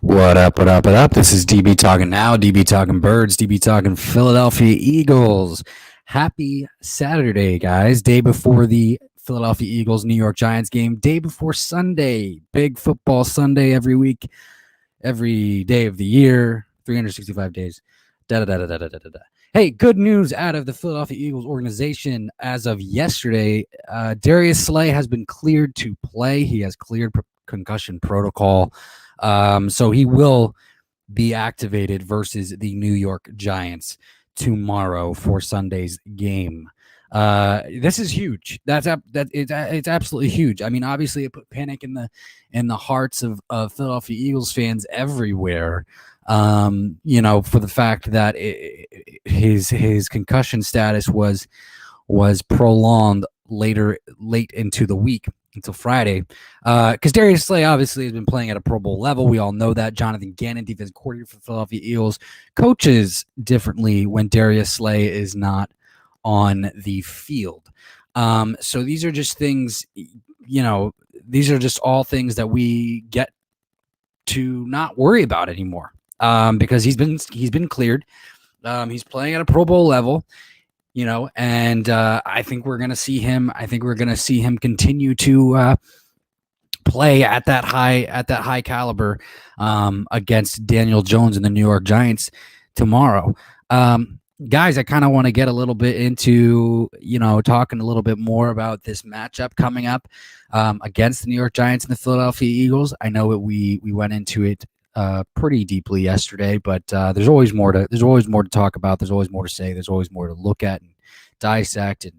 What up, what up, what up? This is DB Talking Now, DB Talking Birds, DB Talking Philadelphia Eagles. Happy Saturday, guys. Day before the Philadelphia Eagles New York Giants game. Day before Sunday. Big football Sunday every week, every day of the year, 365 days. Da-da-da-da-da-da-da-da. Hey, good news out of the Philadelphia Eagles organization. As of yesterday, Darius Slay has been cleared to play. He has cleared concussion protocol. So he will be activated versus the New York Giants tomorrow for Sunday's game. This is huge. It's absolutely huge. I mean, obviously, it put panic in the hearts of Philadelphia Eagles fans everywhere. For the fact that his concussion status was prolonged late into the week until Friday, because Darius Slay obviously has been playing at a Pro Bowl level. We all know that. Jonathan Gannon, defensive coordinator for the Philadelphia Eagles, coaches differently when Darius Slay is not on the field. So these are just things, these are just all things that we get to not worry about anymore, because he's been cleared. He's playing at a Pro Bowl level. And I think we're going to see him. I think we're going to see him continue to play at that high caliber against Daniel Jones and the New York Giants tomorrow. Guys, I kind of want to get a little bit into, talking a little bit more about this matchup coming up against the New York Giants and the Philadelphia Eagles. I know we went into it pretty deeply yesterday, but there's always more to talk about. There's always more to say. There's always more to look at and dissect and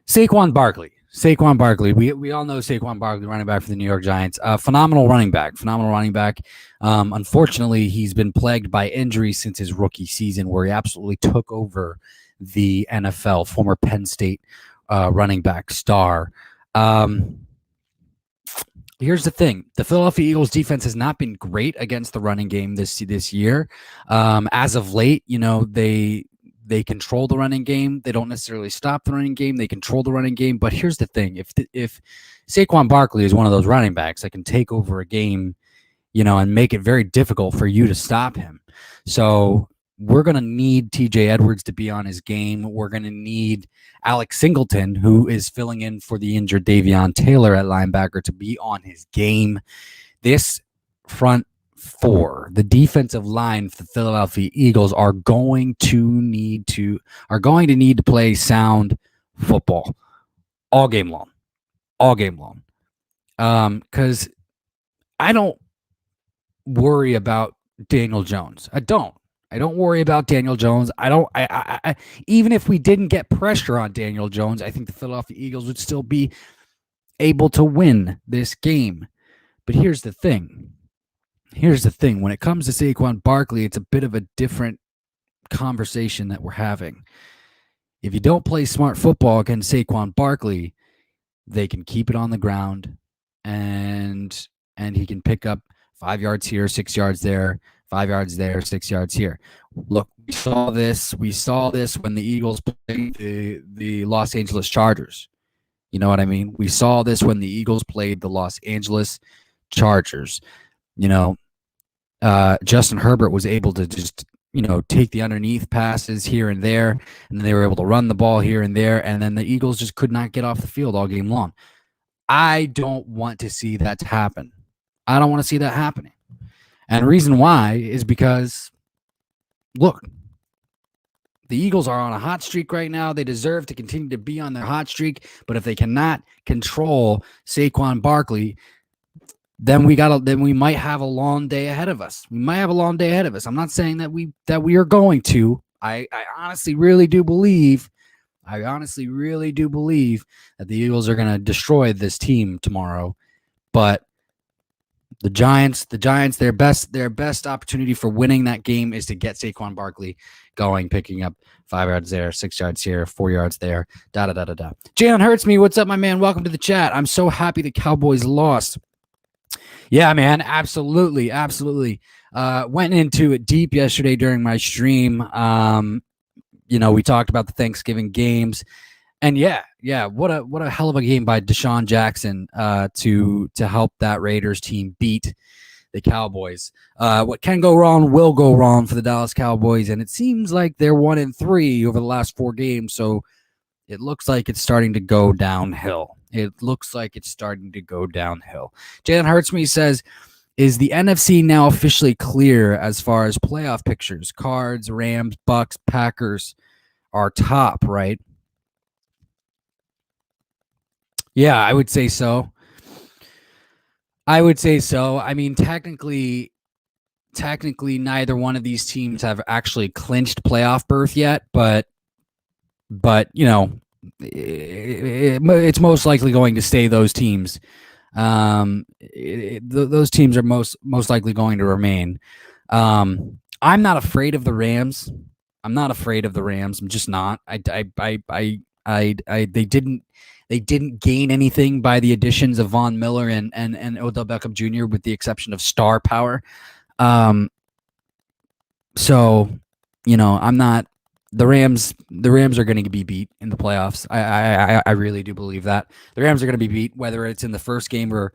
Saquon Barkley. We all know Saquon Barkley, running back for the New York Giants. Phenomenal running back. Unfortunately, he's been plagued by injuries since his rookie season, where he absolutely took over the NFL. Former Penn State running back star. Here's the thing. The Philadelphia Eagles defense has not been great against the running game this year. As of late, they control the running game. They don't necessarily stop the running game. They control the running game. But here's the thing. If Saquon Barkley is one of those running backs that can take over a game, and make it very difficult for you to stop him. So we're going to need TJ Edwards to be on his game. We're going to need Alex Singleton, who is filling in for the injured Davion Taylor at linebacker, to be on his game. This front four, the defensive line for the Philadelphia Eagles, are going to need to play sound football all game long. Because I don't worry about Daniel Jones. I don't worry about Daniel Jones. I even if we didn't get pressure on Daniel Jones, I think the Philadelphia Eagles would still be able to win this game. But here's the thing. When it comes to Saquon Barkley, it's a bit of a different conversation that we're having. If you don't play smart football against Saquon Barkley, they can keep it on the ground, and he can pick up 5 yards here, 6 yards there, 5 yards there, 6 yards here. Look, we saw this when the Eagles played the Los Angeles Chargers. You know what I mean? We saw this when the Eagles played the Los Angeles Chargers. Justin Herbert was able to just, take the underneath passes here and there, and they were able to run the ball here and there, and then the Eagles just could not get off the field all game long. I don't want to see that happen. I don't want to see that happening. And the reason why is because, look, the Eagles are on a hot streak right now. They deserve to continue to be on their hot streak. But if they cannot control Saquon Barkley, then we might have a long day ahead of us. I'm not saying that we are going to. I honestly really do believe that the Eagles are going to destroy this team tomorrow. But the Giants, their best opportunity for winning that game is to get Saquon Barkley going, picking up 5 yards there, 6 yards here, 4 yards there, Jalen Hurts me, what's up, my man? Welcome to the chat. I'm so happy the Cowboys lost. Yeah, man, absolutely. Went into it deep yesterday during my stream. We talked about the Thanksgiving games. And yeah, what a hell of a game by Deshaun Jackson to help that Raiders team beat the Cowboys. What can go wrong will go wrong for the Dallas Cowboys, and it seems like they're 1-3 over the last 4 games. So it looks like it's starting to go downhill. Jalen Hurtsme says, is the NFC now officially clear as far as playoff pictures? Cards, Rams, Bucks, Packers are top, right? Yeah, I would say so. I mean, technically, neither one of these teams have actually clinched playoff berth yet, but it's most likely going to stay those teams. Those teams are most likely going to remain. I'm not afraid of the Rams. I'm just not. They didn't gain anything by the additions of Von Miller and Odell Beckham Jr. with the exception of star power. So, I'm not. The Rams are going to be beat in the playoffs. I really do believe that the Rams are going to be beat, whether it's in the first game or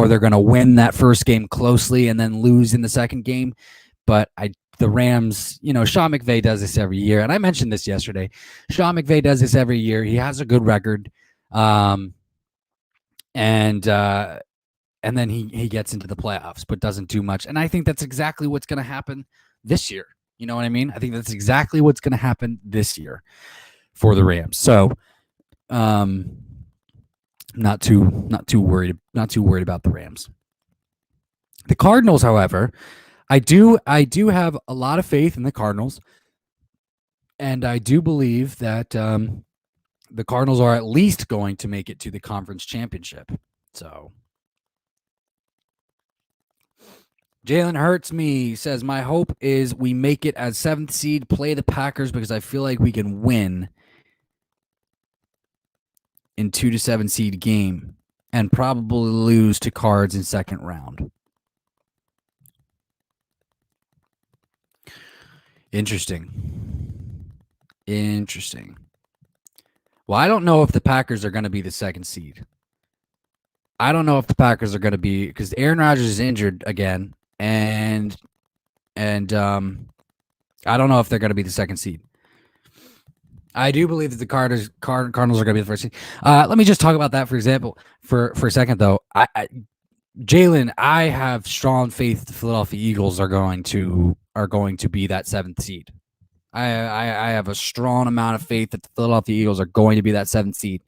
they're going to win that first game closely and then lose in the second game. But the Rams, Sean McVay does this every year, and I mentioned this yesterday. Sean McVay does this every year. He has a good record, and then he gets into the playoffs, but doesn't do much. And I think that's exactly what's going to happen this year. You know what I mean? I think that's exactly what's going to happen this year for the Rams. So, not too worried about the Rams. The Cardinals, however, I do have a lot of faith in the Cardinals, and I do believe that the Cardinals are at least going to make it to the conference championship. So, Jalen Hurtsme says, my hope is we make it as 7th seed, play the Packers because I feel like we can win in 2 to 7 seed game and probably lose to Cards in second round. Interesting. Well, I don't know if the Packers are going to be the 2nd seed. I don't know if the Packers are going to be, because Aaron Rodgers is injured again. And I don't know if they're going to be the 2nd seed. I do believe that the Cardinals are going to be the 1st seed. Let me just talk about that, for example, for a second, though. Jalen, I have strong faith the Philadelphia Eagles are going to be that 7th seed. I have a strong amount of faith that the Philadelphia Eagles are going to be that 7th seed.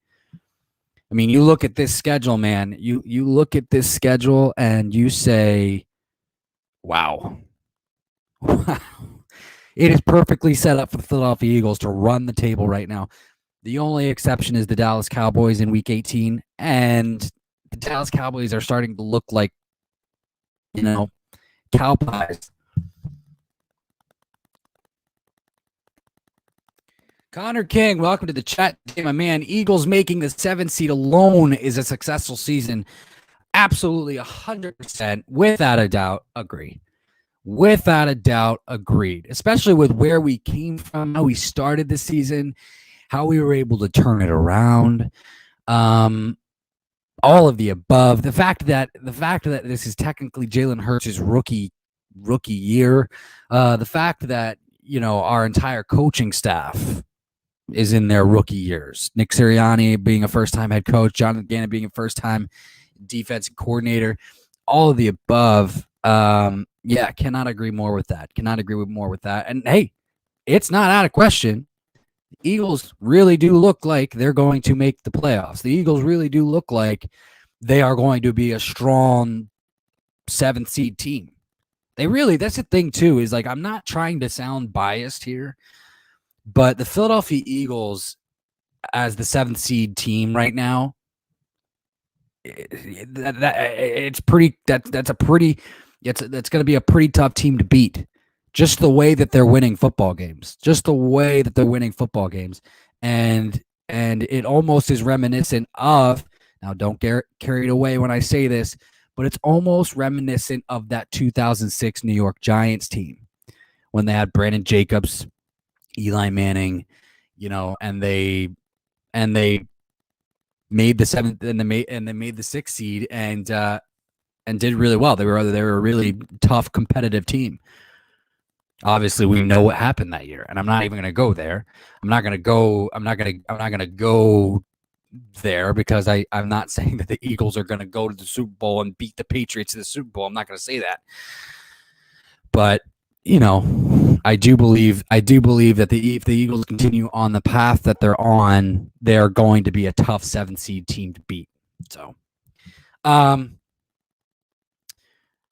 I mean, you look at this schedule, man. You look at this schedule and you say, wow. It is perfectly set up for the Philadelphia Eagles to run the table right now. The only exception is the Dallas Cowboys in Week 18, and the Dallas Cowboys are starting to look like, cow pies. Connor King, welcome to the chat. My man, Eagles making the 7th seed alone is a successful season. Absolutely 100%, without a doubt, agree. Especially with where we came from, how we started the season, how we were able to turn it around. All of the above. The fact that this is technically Jalen Hurts' rookie year. The fact that, our entire coaching staff is in their rookie years. Nick Sirianni being a first-time head coach, Jonathan Gannon being a first-time defensive coordinator, all of the above. Cannot agree more with that. And hey, it's not out of question. The Eagles really do look like they're going to make the playoffs. The Eagles really do look like they are going to be a strong 7th seed team. That's the thing too, is like, I'm not trying to sound biased here, but the Philadelphia Eagles as the 7th seed team right now, that's going to be a pretty tough team to beat. Just the way that they're winning football games. And it almost is reminiscent of, now don't get carried away when I say this, but it's almost reminiscent of that 2006 New York Giants team when they had Brandon Jacobs, Eli Manning, and they made the seventh and they made the sixth seed and did really well. They were a really tough competitive team. Obviously, we know what happened that year, and I'm not even going to go there. I'm not going to go there because I'm not saying that the Eagles are going to go to the Super Bowl and beat the Patriots in the Super Bowl. I'm not going to say that. But, I do believe that if the Eagles continue on the path that they're on, they're going to be a tough 7 seed team to beat. So,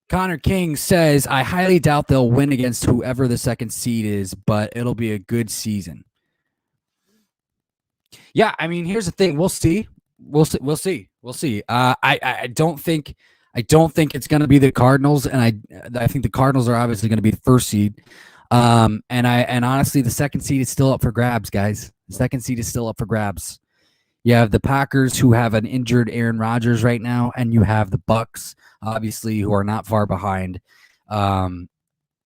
Connor King says, I highly doubt they'll win against whoever the second seed is, but it'll be a good season. Yeah, I mean, here's the thing. We'll see. We'll see. I don't think it's going to be the Cardinals, and I think the Cardinals are obviously going to be the first seed. And honestly, the second seed is still up for grabs, guys. The second seed is still up for grabs. You have the Packers, who have an injured Aaron Rodgers right now, and you have the Bucks, obviously, who are not far behind, and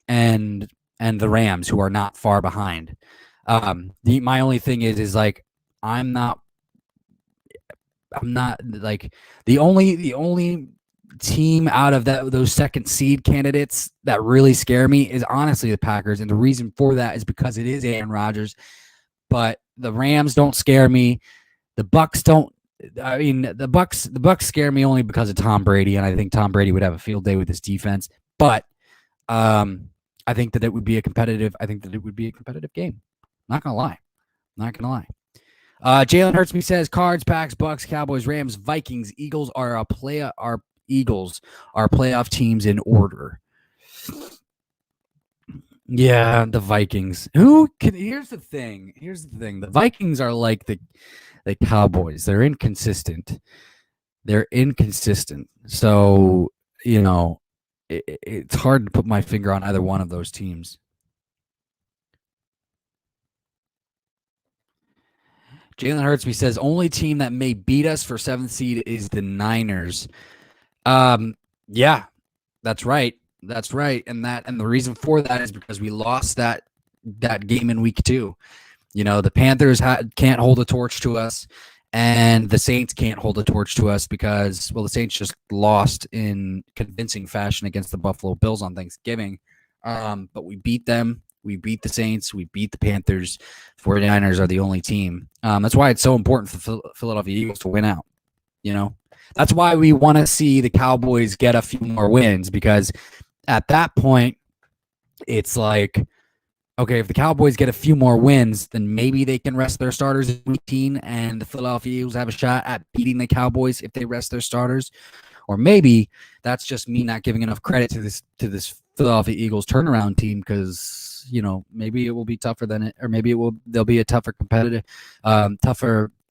the Rams, who are not far behind. My only thing is like I'm not like the only team out of those second seed candidates that really scare me is honestly the Packers, and the reason for that is because it is Aaron Rodgers. But the Rams don't scare me. The Bucks don't. I mean, the Bucks scare me only because of Tom Brady, and I think Tom Brady would have a field day with his defense. But I think that it would be a competitive. I think that it would be a competitive game. Not gonna lie. Jalen Hurtsby says Cards, Packs, Bucks, Cowboys, Rams, Vikings, Eagles are playoff teams in order. Yeah, the Vikings. Here's the thing. The Vikings are like the Cowboys. They're inconsistent. So, it's hard to put my finger on either one of those teams. Jalen Hurtsby says only team that may beat us for 7th seed is the Niners. Yeah, that's right. And the reason for that is because we lost that game in week 2. The Panthers can't hold a torch to us, and the Saints can't hold a torch to us because, the Saints just lost in convincing fashion against the Buffalo Bills on Thanksgiving. But we beat them. We beat the Saints. We beat the Panthers. 49ers are the only team. That's why it's so important for Philadelphia Eagles to win out. That's why we want to see the Cowboys get a few more wins, because at that point, it's like, okay, if the Cowboys get a few more wins, then maybe they can rest their starters in week 18, and the Philadelphia Eagles have a shot at beating the Cowboys if they rest their starters. Or maybe that's just me not giving enough credit to this Philadelphia Eagles turnaround team, because maybe it will be tougher than it, or maybe they'll be a tougher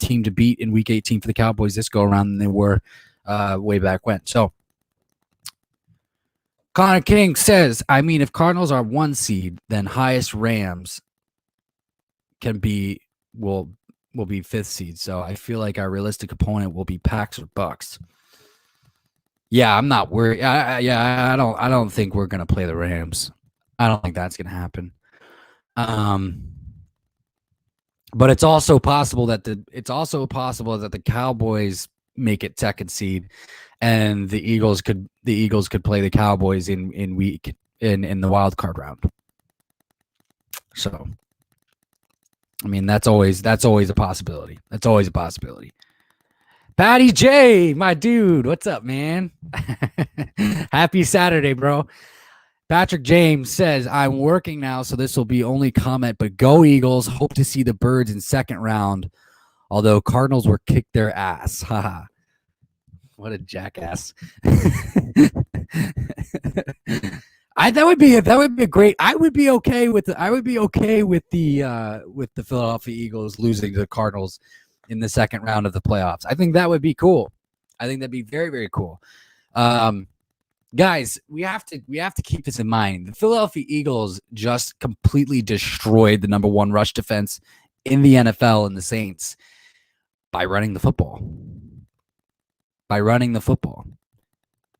team to beat in week 18 for the Cowboys this go around than they were way back when. So Connor King says, I mean, if Cardinals are 1 seed, then highest Rams will be 5th seed. So I feel like our realistic opponent will be Packs or Bucks. Yeah, I'm not worried. I don't think we're gonna play the Rams. I don't think that's gonna happen. But it's also possible that the Cowboys make it 2nd seed, and the Eagles could play the Cowboys in the wild card round. So, I mean, that's always a possibility. Patty J, my dude, what's up, man? Happy Saturday, bro. Patrick James says, I'm working now, so this will be only comment, but go Eagles. Hope to see the Birds in 2nd round, although Cardinals were kicked their ass. Haha. What a jackass. That would be a great. I would be okay with the Philadelphia Eagles losing to the Cardinals in the 2nd round of the playoffs. I think that would be cool. I think that'd be very, very cool. Guys, we have to keep this in mind. The Philadelphia Eagles just completely destroyed the number 1 rush defense in the NFL and the Saints by running the football.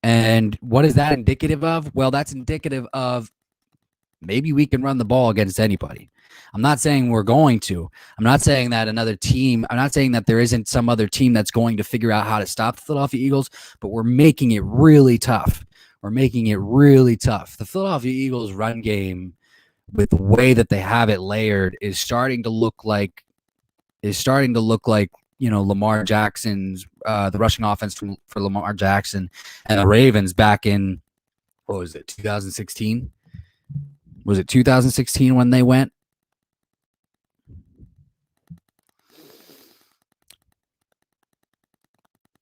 And what is that indicative of? Well, that's indicative of maybe we can run the ball against anybody. I'm not saying we're going to. I'm not saying that another team, I'm not saying that there isn't some other team that's going to figure out how to stop the Philadelphia Eagles, but we're making it really tough. We're making it really tough. The Philadelphia Eagles run game, with the way that they have it layered, is starting to look like Lamar Jackson's the rushing offense for Lamar Jackson and the Ravens back in, what was it, 2016? Was it 2016 when they went?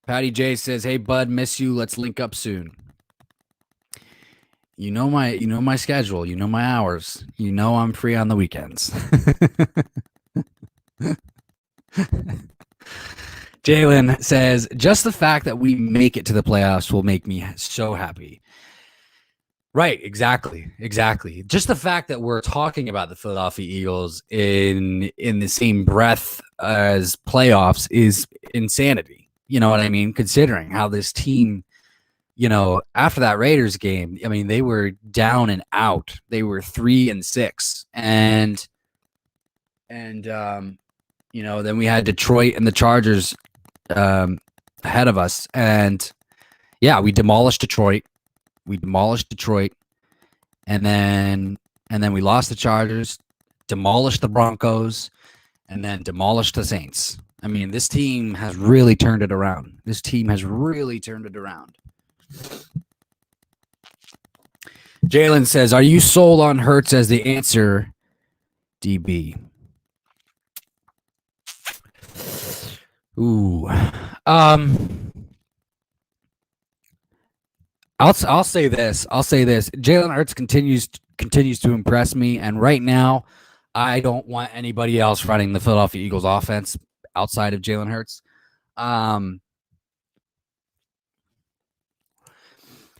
Patty J says, "Hey bud, miss you. Let's link up soon." You know my schedule. You know my hours. You know I'm free on the weekends. Jalen says, "Just the fact that we make it to the playoffs will make me so happy." Right, exactly. Just the fact that we're talking about the Philadelphia Eagles in the same breath as playoffs is insanity. You know what I mean? Considering how this team, after that Raiders game, I mean, they were down and out. They were 3-6, and then we had Detroit and the Chargers ahead of us, and yeah, we demolished Detroit. And then we lost the Chargers, demolished the Broncos, and then demolished the Saints. I mean, this team has really turned it around. Jalen says, "Are you sold on Hurts as the answer, DB?" Ooh. I'll say this. Jalen Hurts continues to impress me, and right now, I don't want anybody else running the Philadelphia Eagles offense outside of Jalen Hurts.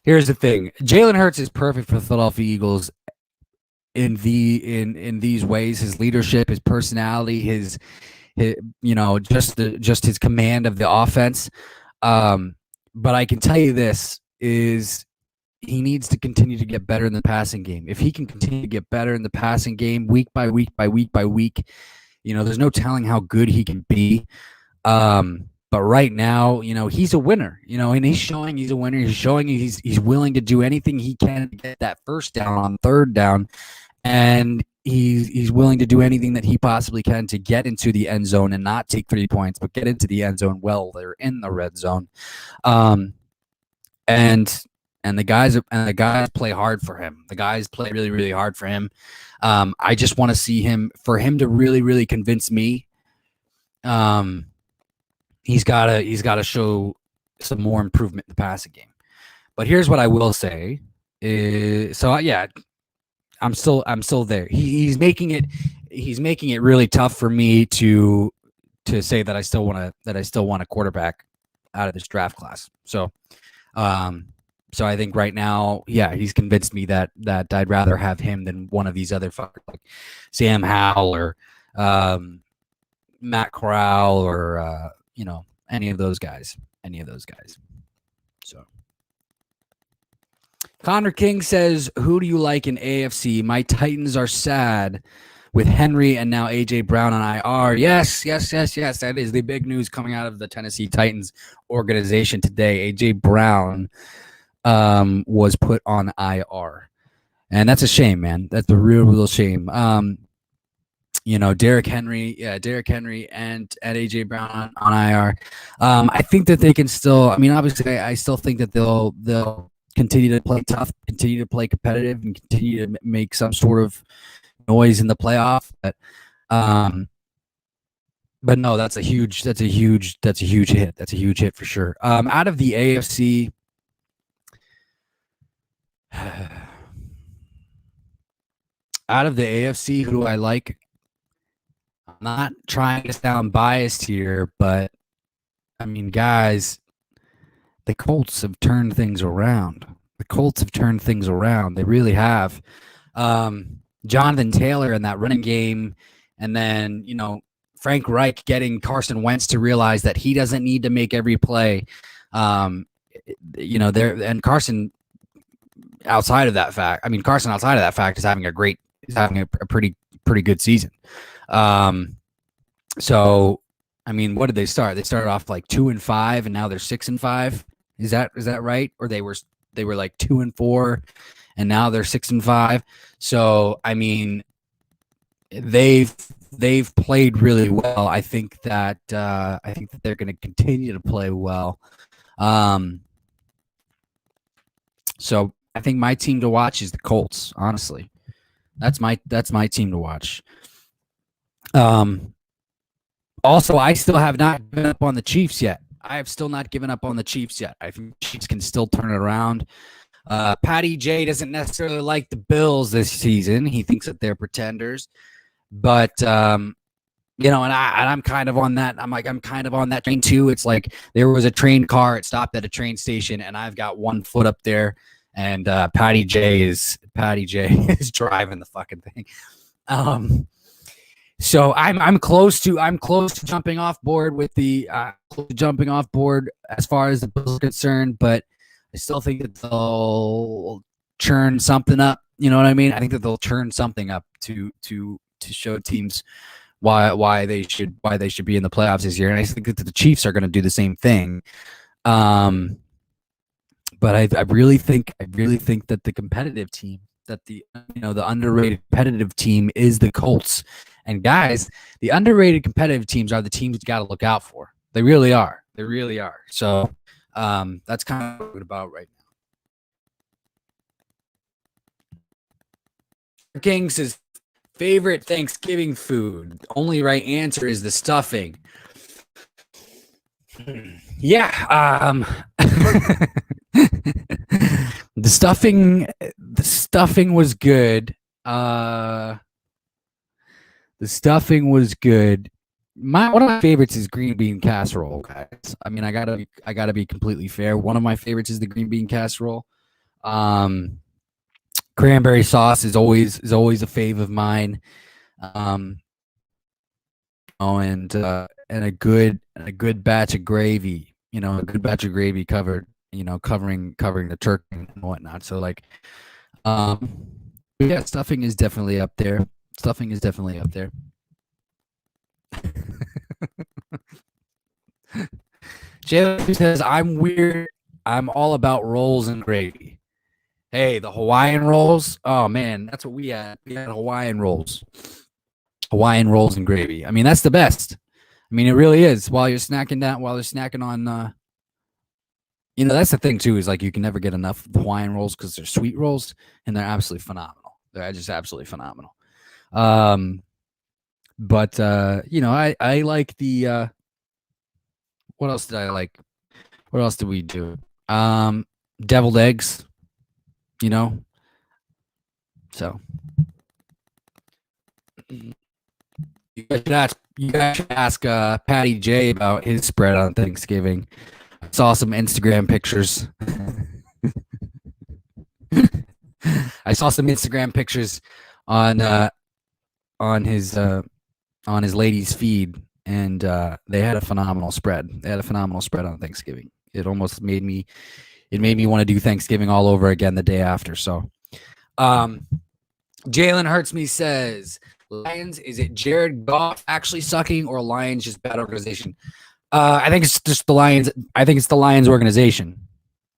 Here's the thing: Jalen Hurts is perfect for the Philadelphia Eagles in these ways. His leadership, his personality, his just his command of the offense. But I can tell you this is he needs to continue to get better in the passing game. If he can continue to get better in the passing game week by week, there's no telling how good he can be. But right now, he's a winner, and he's showing he's a winner. He's showing he's willing to do anything he can to get that first down on third down. And he's willing to do anything that he possibly can to get into the end zone and not take 3 points, but get into the end zone while they're in the red zone. And the guys play hard for him. The guys play really, really hard for him. I just want to see him to really, really convince me. He's gotta show some more improvement in the passing game. But here's what I will say: I'm still there. He's making it really tough for me to say that I still want a quarterback out of this draft class. So I think right now, he's convinced me that I'd rather have him than one of these other fuckers like Sam Howell or Matt Corral or any of those guys. So Connor King says, "Who do you like in AFC? My Titans are sad with Henry and now AJ Brown on IR." Yes. That is the big news coming out of the Tennessee Titans organization today. AJ Brown was put on IR, and that's a shame, man. That's a real shame. Derrick Henry and AJ Brown on IR. I think that they can still. I mean, obviously, I still think that they'll continue to play tough, continue to play competitive, and continue to make some sort of noise in the playoff. But no, that's a huge hit. That's a huge hit for sure. Out of the AFC. Who do I like? I'm not trying to sound biased here, but I mean, guys, the Colts have turned things around. They really have. Jonathan Taylor in that running game, and then, Frank Reich getting Carson Wentz to realize that he doesn't need to make every play. And Carson outside of that fact, I mean, Carson outside of that fact is having a pretty good season. So, I mean, what did they start? They started off like 2-5, and now they're 6-5. Is that right? Or they were like 2-4, and now they're 6-5. So, I mean, they've played really well. I think that they're going to continue to play well. So I think my team to watch is the Colts. Honestly, that's my team to watch. Also, I still have not given up on the Chiefs yet. I have still not given up on the Chiefs yet. I think the Chiefs can still turn it around. Patty J doesn't necessarily like the Bills this season. He thinks that they're pretenders. But and I'm kind of on that. I'm kind of on that train too. It's like there was a train car. It stopped at a train station, and I've got one foot up there, and Patty J is driving the fucking thing. So I'm close to jumping off board with the as far as the Bills are concerned, but I still think that they'll churn something up. You know what I mean? I think that they'll churn something up to show teams why they should be in the playoffs this year, and I think that the Chiefs are going to do the same thing. But I really think that the competitive team, that the underrated competitive team is the Colts. And guys, the underrated competitive teams are the teams you got to look out for. They really are. They really are. So that's kind of what about right now. Kings is favorite Thanksgiving food. Only right answer is the stuffing. Yeah. The stuffing was good. The stuffing was good. One of my favorites is green bean casserole, guys. I mean, I gotta be completely fair. One of my favorites is the green bean casserole. Cranberry sauce is always a fave of mine. And a good batch of gravy. A good batch of gravy covering the turkey and whatnot. So like, yeah, stuffing is definitely up there. Jalen says, I'm weird. I'm all about rolls and gravy. Hey, the Hawaiian rolls. Oh man, that's what we had. We had Hawaiian rolls and gravy. I mean, that's the best. I mean, it really is. While you're snacking on, that's the thing too, is like you can never get enough of the Hawaiian rolls because they're sweet rolls and they're absolutely phenomenal. They're just absolutely phenomenal. But I like the what else did I like? What else did we do? Deviled eggs, so you guys should ask Patty J about his spread on Thanksgiving. I saw some Instagram pictures. on his ladies' feed, and they had a phenomenal spread. On Thanksgiving. It almost made me want to do Thanksgiving all over again the day after. So, Jalen Hurts me says, Lions, is it Jared Goff actually sucking or Lions just bad organization? I think it's just the Lions. I think it's the Lions organization.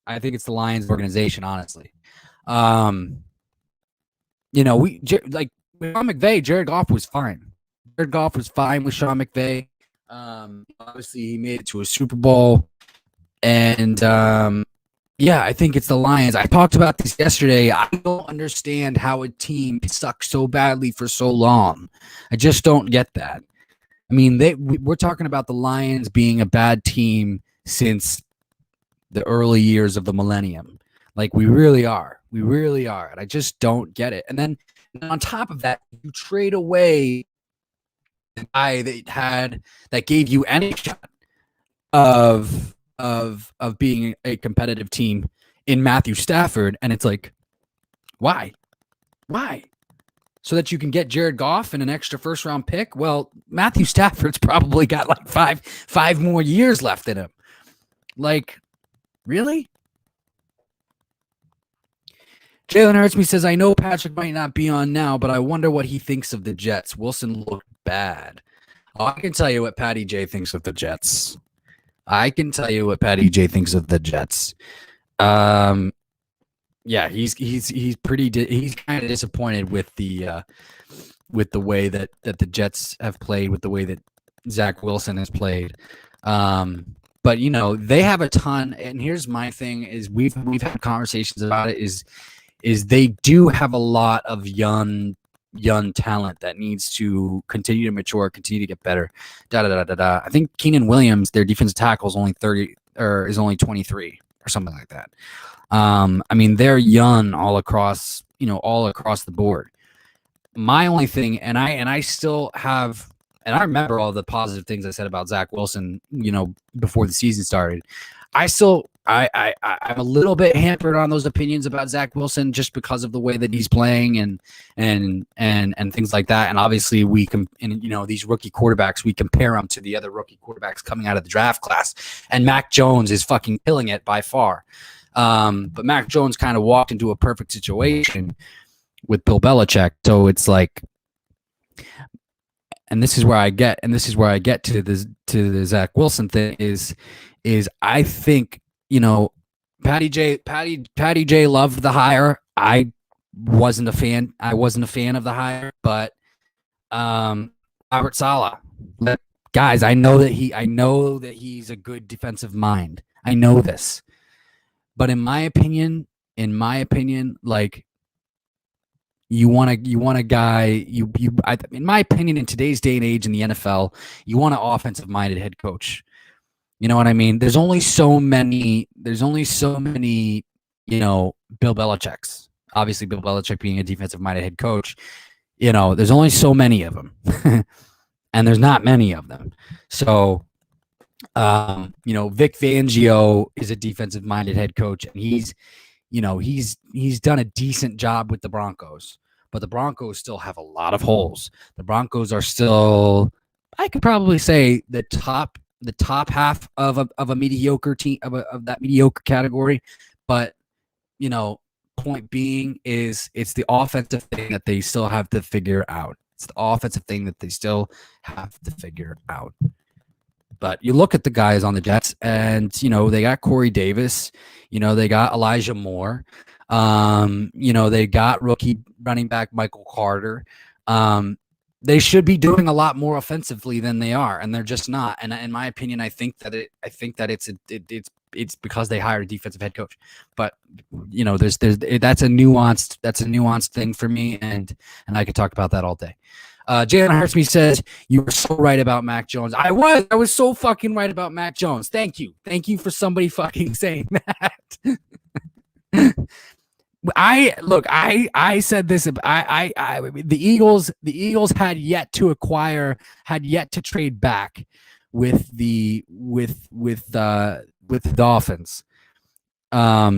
Honestly. With Sean McVay, Jared Goff was fine. With Sean McVay. Obviously, he made it to a Super Bowl. And, I think it's the Lions. I talked about this yesterday. I don't understand how a team sucks so badly for so long. I just don't get that. I mean, we're talking about the Lions being a bad team since the early years of the millennium. Like, we really are. And I just don't get it. And then on top of that, you trade away the guy that gave you any shot of being a competitive team in Matthew Stafford, and it's like, why? So that you can get Jared Goff and an extra first-round pick? Well, Matthew Stafford's probably got like five more years left in him. Like, really? Jalen Hurtsme says, I know Patrick might not be on now, but I wonder what he thinks of the Jets. Wilson looked bad. Oh, I can tell you what Patty J thinks of the Jets. Yeah, he's kind of disappointed with the way that the Jets have played, with the way that Zach Wilson has played. But they have a ton. And here's my thing: is we've had conversations about it. Is they do have a lot of young talent that needs to continue to mature, continue to get better. I think Keenan Williams, their defensive tackle, is only 30 or is only 23 or something like that. I mean, they're young all across the board. My only thing, and I still have, and I remember all the positive things I said about Zach Wilson, before the season started. I'm a little bit hampered on those opinions about Zach Wilson just because of the way that he's playing and things like that. And obviously these rookie quarterbacks, we compare them to the other rookie quarterbacks coming out of the draft class, and Mac Jones is fucking killing it by far. But Mac Jones kind of walked into a perfect situation with Bill Belichick. So it's like, and this is where I get to the Zach Wilson thing is I think, Patty J loved the hire. I wasn't a fan of the hire, but Robert Saleh, guys, I know that he's a good defensive mind. I know this. But in my opinion, like, you want a guy, in my opinion, in today's day and age in the NFL, you want an offensive minded head coach. You know what I mean? There's only so many, Bill Belichick's. Obviously, Bill Belichick being a defensive minded head coach, there's only so many of them. And there's not many of them. So, Vic Fangio is a defensive minded head coach, and he's done a decent job with the Broncos, but the Broncos still have a lot of holes. The Broncos are still, I could probably say, the top half of a mediocre team, of that mediocre category. But, point being is it's the offensive thing that they still have to figure out. But you look at the guys on the Jets, and, they got Corey Davis, they got Elijah Moore, they got rookie running back Michael Carter. They should be doing a lot more offensively than they are, and they're just not. And in my opinion, I think that it's because they hired a defensive head coach. But that's a nuanced thing for me, and I could talk about that all day. Jalen Hurtsme says, you were so right about Mac Jones. I was so fucking right about Mac Jones. Thank you for somebody fucking saying that. I said this. The Eagles had yet to trade back with the Dolphins. I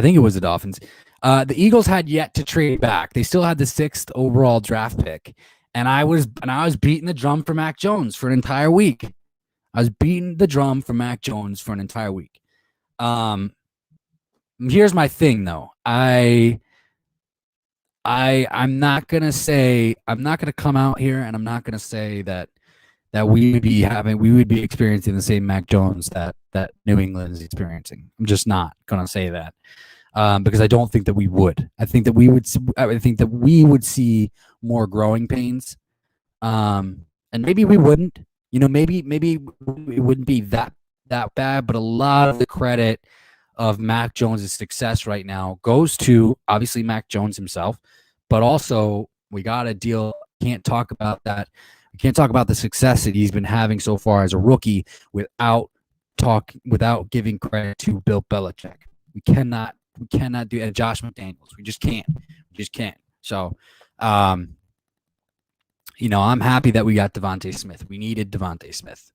think it was the Dolphins. The Eagles had yet to trade back. They still had the 6th overall draft pick, and I was beating the drum for Mac Jones for an entire week. Here's my thing, though. I'm not gonna come out here and I'm not gonna say that we would be experiencing the same Mac Jones that New England is experiencing. I'm just not gonna say that. Because I don't think that we would. I think that we would see more growing pains. And maybe we wouldn't. Maybe it wouldn't be that bad, but a lot of the credit of Mac Jones' success right now goes to obviously Mac Jones himself, but also we got to can't talk about that. We can't talk about the success that he's been having so far as a rookie without giving credit to Bill Belichick. We cannot do it. Josh McDaniels. We just can't. So, I'm happy that we got Devontae Smith. We needed Devontae Smith.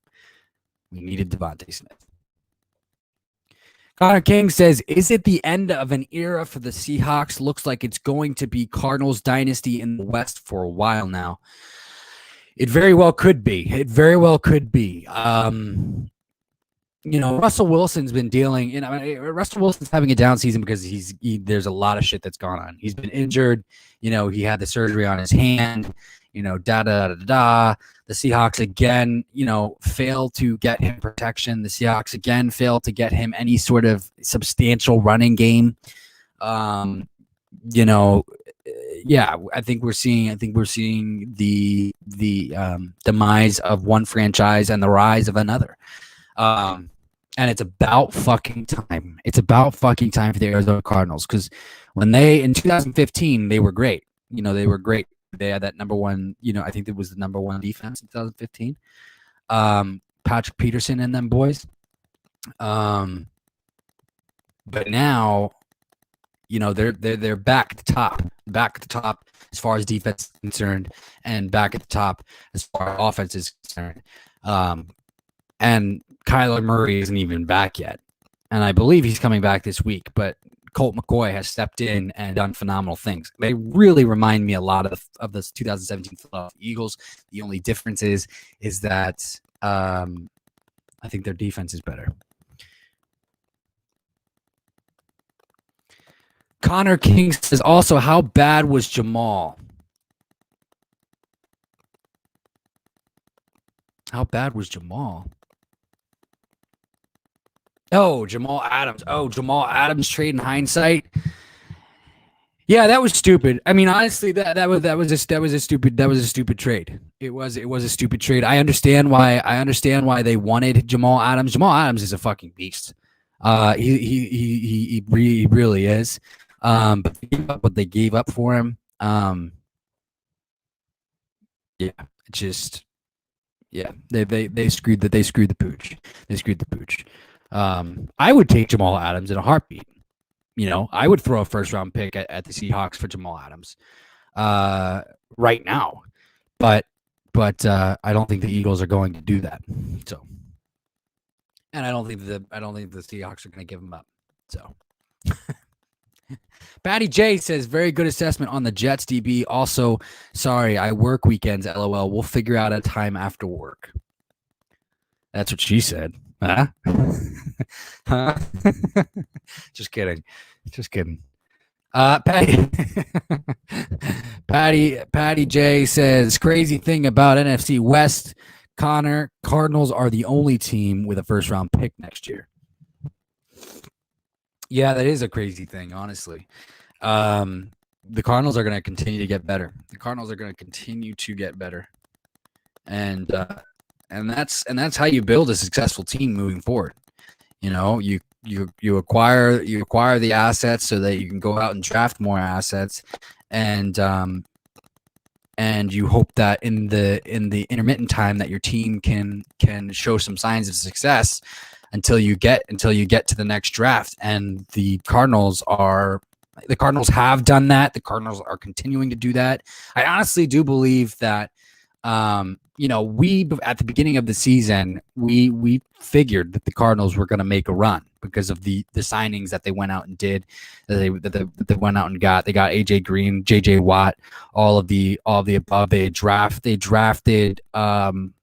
Connor King says, is it the end of an era for the Seahawks? Looks like it's going to be Cardinals dynasty in the West for a while now. It very well could be. Russell Wilson's been dealing. Russell Wilson's having a down season because there's a lot of shit that's gone on. He's been injured. He had the surgery on his hand. Da da da da da. The Seahawks again, failed to get him protection. The Seahawks again failed to get him any sort of substantial running game. Yeah, I think we're seeing the demise of one franchise and the rise of another. And it's about fucking time. It's about fucking time for the Arizona Cardinals, because when in 2015, they were great. They were great. They had that number one, I think it was the number one defense in 2015. Patrick Peterson and them boys. But now, they're back at the top as far as defense is concerned, and back at the top as far as offense is concerned. And Kyler Murray isn't even back yet, and I believe he's coming back this week. But Colt McCoy has stepped in and done phenomenal things. They really remind me a lot of the 2017 Philadelphia Eagles. The only difference is that I think their defense is better. Connor King says also, how bad was Jamal? How bad was Jamal? Oh, Jamal Adams. Oh, Jamal Adams trade in hindsight. Yeah, that was stupid. I mean, honestly, that was a stupid trade. It was a stupid trade. I understand why they wanted Jamal Adams. Jamal Adams is a fucking beast. He really is. But what they gave up for him, they screwed the pooch. They screwed the pooch. I would take Jamal Adams in a heartbeat. I would throw a first round pick at the Seahawks for Jamal Adams right now. But I don't think the Eagles are going to do that. So, and I don't think the Seahawks are going to give him up. So, Patty J says, very good assessment on the Jets, DB. Also, sorry, I work weekends, LOL. We'll figure out a time after work. That's what she said. Huh? Huh? Just kidding. Patty J says, crazy thing about NFC West, Connor, Cardinals are the only team with a first round pick next year. Yeah, that is a crazy thing, honestly. The Cardinals are going to continue to get better. And that's how you build a successful team moving forward. You acquire the assets so that you can go out and draft more assets, and you hope that in the intermittent time that your team can show some signs of success until you get to the next draft. And the Cardinals have done that. The Cardinals are continuing to do that. I honestly do believe that we at the beginning of the season, we figured that the Cardinals were going to make a run because of the signings that they went out and did, that they went out and got. They got AJ Green, JJ Watt, all of the above. They drafted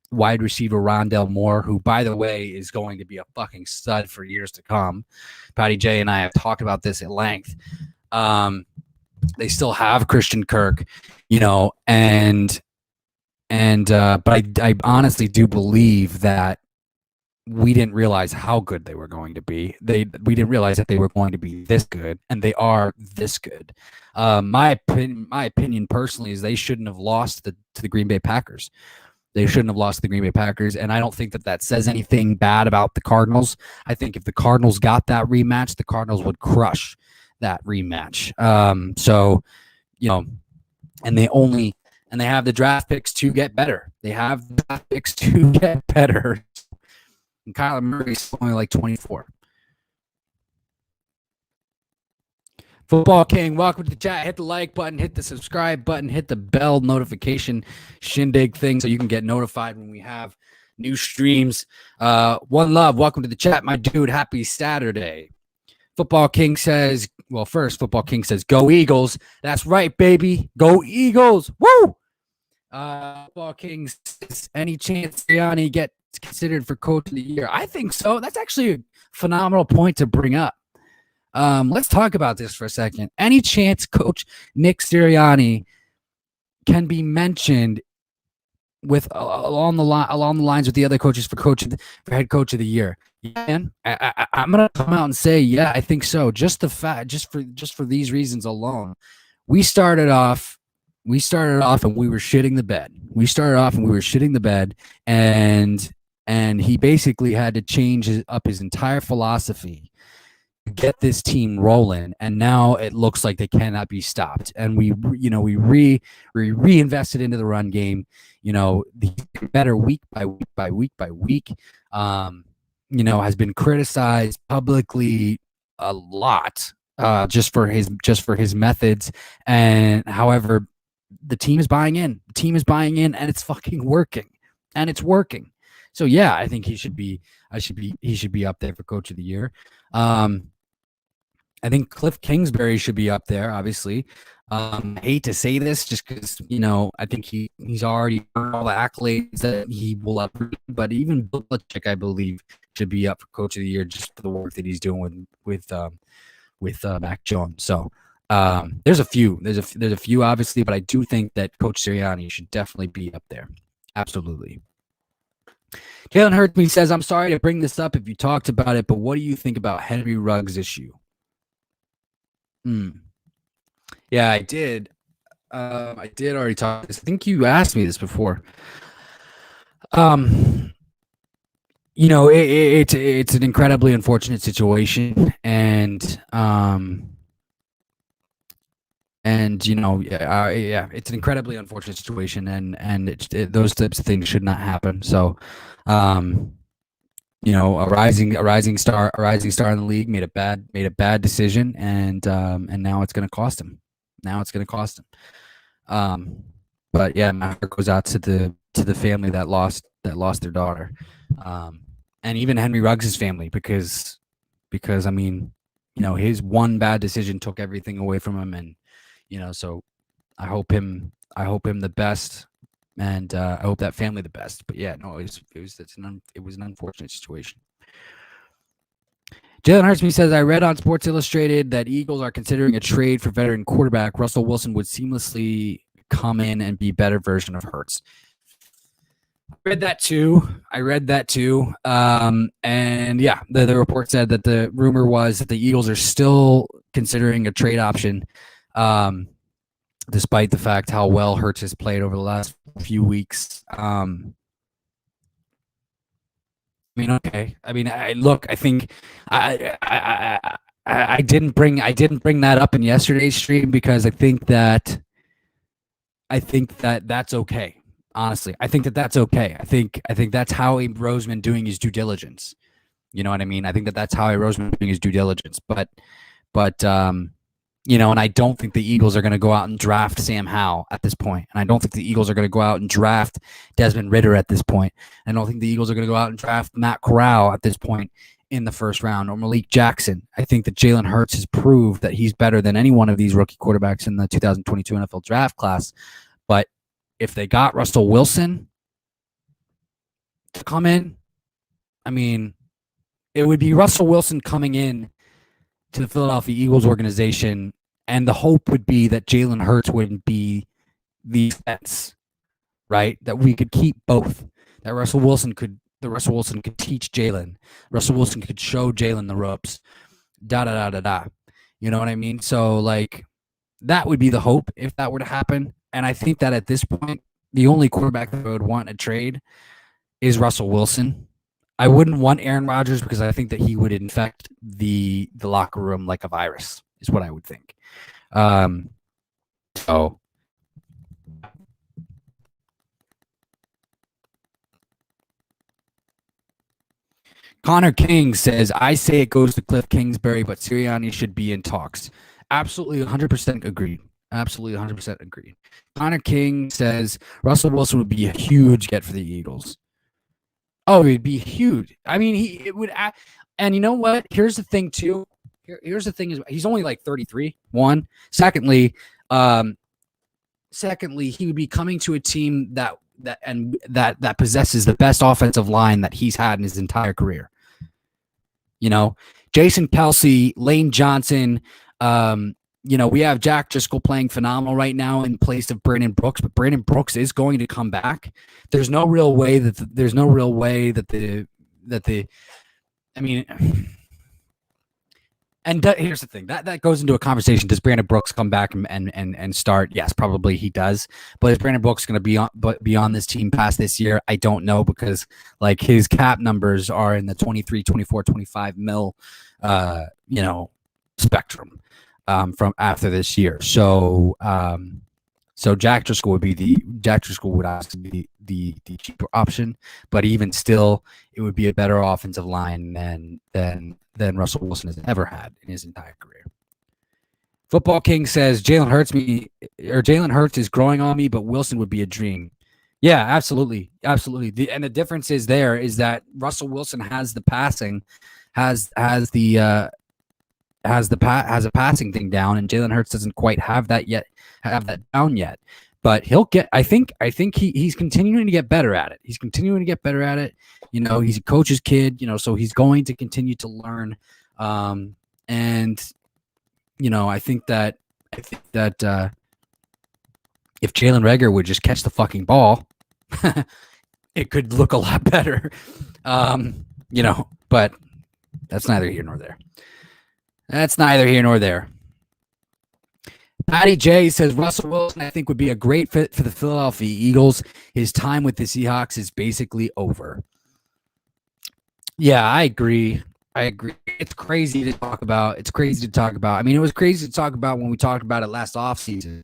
wide receiver Rondell Moore, who, by the way, is going to be a fucking stud for years to come. Patty J and I have talked about this at length. They still have Christian Kirk, but I honestly do believe that we didn't realize how good they were going to be. We didn't realize that they were going to be this good, and they are this good. My opinion personally is they shouldn't have lost to the Green Bay Packers. They shouldn't have lost to the Green Bay Packers, and I don't think that says anything bad about the Cardinals. I think if the Cardinals got that rematch, the Cardinals would crush that rematch. And they have the draft picks to get better. And Kyler Murray's only like 24. Football King, welcome to the chat. Hit the like button, hit the subscribe button, hit the bell notification shindig thing so you can get notified when we have new streams. One love, welcome to the chat, my dude. Happy Saturday. Football King says, go Eagles. That's right, baby. Go Eagles. Woo! Football King says, any chance Sirianni considered for coach of the year? I think so. That's actually a phenomenal point to bring up. Let's talk about this for a second. Any chance Coach Nick Sirianni can be mentioned with along the lines with the other coaches for head coach of the year? Yeah, man, I'm gonna come out and say, yeah, I think so. Just for these reasons alone. We started off and we were shitting the bed. And he basically had to change up his entire philosophy to get this team rolling. And now it looks like they cannot be stopped. And we reinvested into the run game. The better week by week. Has been criticized publicly a lot. Just for his methods, and however, the team is buying in. And it's fucking working, and it's working. So yeah, I think he should be up there for coach of the year. I think Cliff Kingsbury should be up there. Obviously, I hate to say this, just because I think he's already earned all the accolades that he will up. But even Bill Belichick, I believe, should be up for coach of the year just for the work that he's doing with Mac Jones. So there's a few, obviously, but I do think that Coach Sirianni should definitely be up there. Absolutely. Jalen Hurts says, I'm sorry to bring this up if you talked about it, but what do you think about Henry Ruggs' issue? Yeah, I did. I did already talk this. I think you asked me this before. It's an incredibly unfortunate situation, and it's an incredibly unfortunate situation, and those types of things should not happen. So, a rising star in the league made a bad decision, and now it's going to cost him. But yeah, my heart goes out to the family that lost their daughter, and even Henry Ruggs' family, because I mean, his one bad decision took everything away from him, and so I hope him the best, and I hope that family the best. But yeah, no, it was an unfortunate situation. Jalen Hurts says, I read on Sports Illustrated that Eagles are considering a trade for veteran quarterback. Russell Wilson would seamlessly come in and be a better version of Hurts. I read that too. And yeah, the report said that the rumor was that the Eagles are still considering a trade option, despite the fact how well Hurts has played over the last few weeks. Okay. I think I didn't bring that up in yesterday's stream because I think that that's okay. Honestly, I think that's okay. I think that's Howie Roseman doing his due diligence. You know what I mean? I think that's Howie Roseman doing his due diligence. But and I don't think the Eagles are going to go out and draft Sam Howell at this point. And I don't think the Eagles are going to go out and draft Desmond Ridder at this point. I don't think the Eagles are going to go out and draft Matt Corral at this point in the first round, or Malik Jackson. I think that Jalen Hurts has proved that he's better than any one of these rookie quarterbacks in the 2022 NFL draft class. But if they got Russell Wilson to come in, I mean, it would be Russell Wilson coming in to the Philadelphia Eagles organization, and the hope would be that Jalen Hurts wouldn't be the fence, right? That we could keep both. That Russell Wilson could teach Jalen. Russell Wilson could show Jalen the ropes. You know what I mean? So that would be the hope if that were to happen. And I think that at this point, the only quarterback that I would want to trade is Russell Wilson. I wouldn't want Aaron Rodgers because I think that he would infect the locker room like a virus, is what I would think. Connor King says, I say it goes to Cliff Kingsbury, but Sirianni should be in talks. Absolutely 100% agreed. Absolutely 100% agreed. Connor King says Russell Wilson would be a huge get for the Eagles. Oh, it'd be huge. I mean, it would. And you know what? Here's the thing, too. Here's the thing: is he's only 33. One. Secondly, he would be coming to a team that that possesses the best offensive line that he's had in his entire career. Jason Kelce, Lane Johnson. We have Jack Driscoll playing phenomenal right now in place of Brandon Brooks, but Brandon Brooks is going to come back. There's no real way that here's the thing that goes into a conversation. Does Brandon Brooks come back and start? Yes, probably he does. But is Brandon Brooks going to be on this team past this year? I don't know, because like his cap numbers are in the 23, 24, 25 mil, spectrum from after this year. So Jack Driscoll would obviously be the cheaper option, but even still, it would be a better offensive line than Russell Wilson has ever had in his entire career. Football King says Jalen Hurts is growing on me, but Wilson would be a dream. Yeah, absolutely. And the difference is that Russell Wilson has the passing, has a passing thing down, and Jalen Hurts doesn't quite have that down yet. But he'll get. I think he's continuing to get better at it. He's a coach's kid. So he's going to continue to learn. I think that if Jalen Reagor would just catch the fucking ball, it could look a lot better. But that's neither here nor there. Patty J says Russell Wilson, I think, would be a great fit for the Philadelphia Eagles. His time with the Seahawks is basically over. Yeah, I agree. It's crazy to talk about. I mean, it was crazy to talk about when we talked about it last offseason.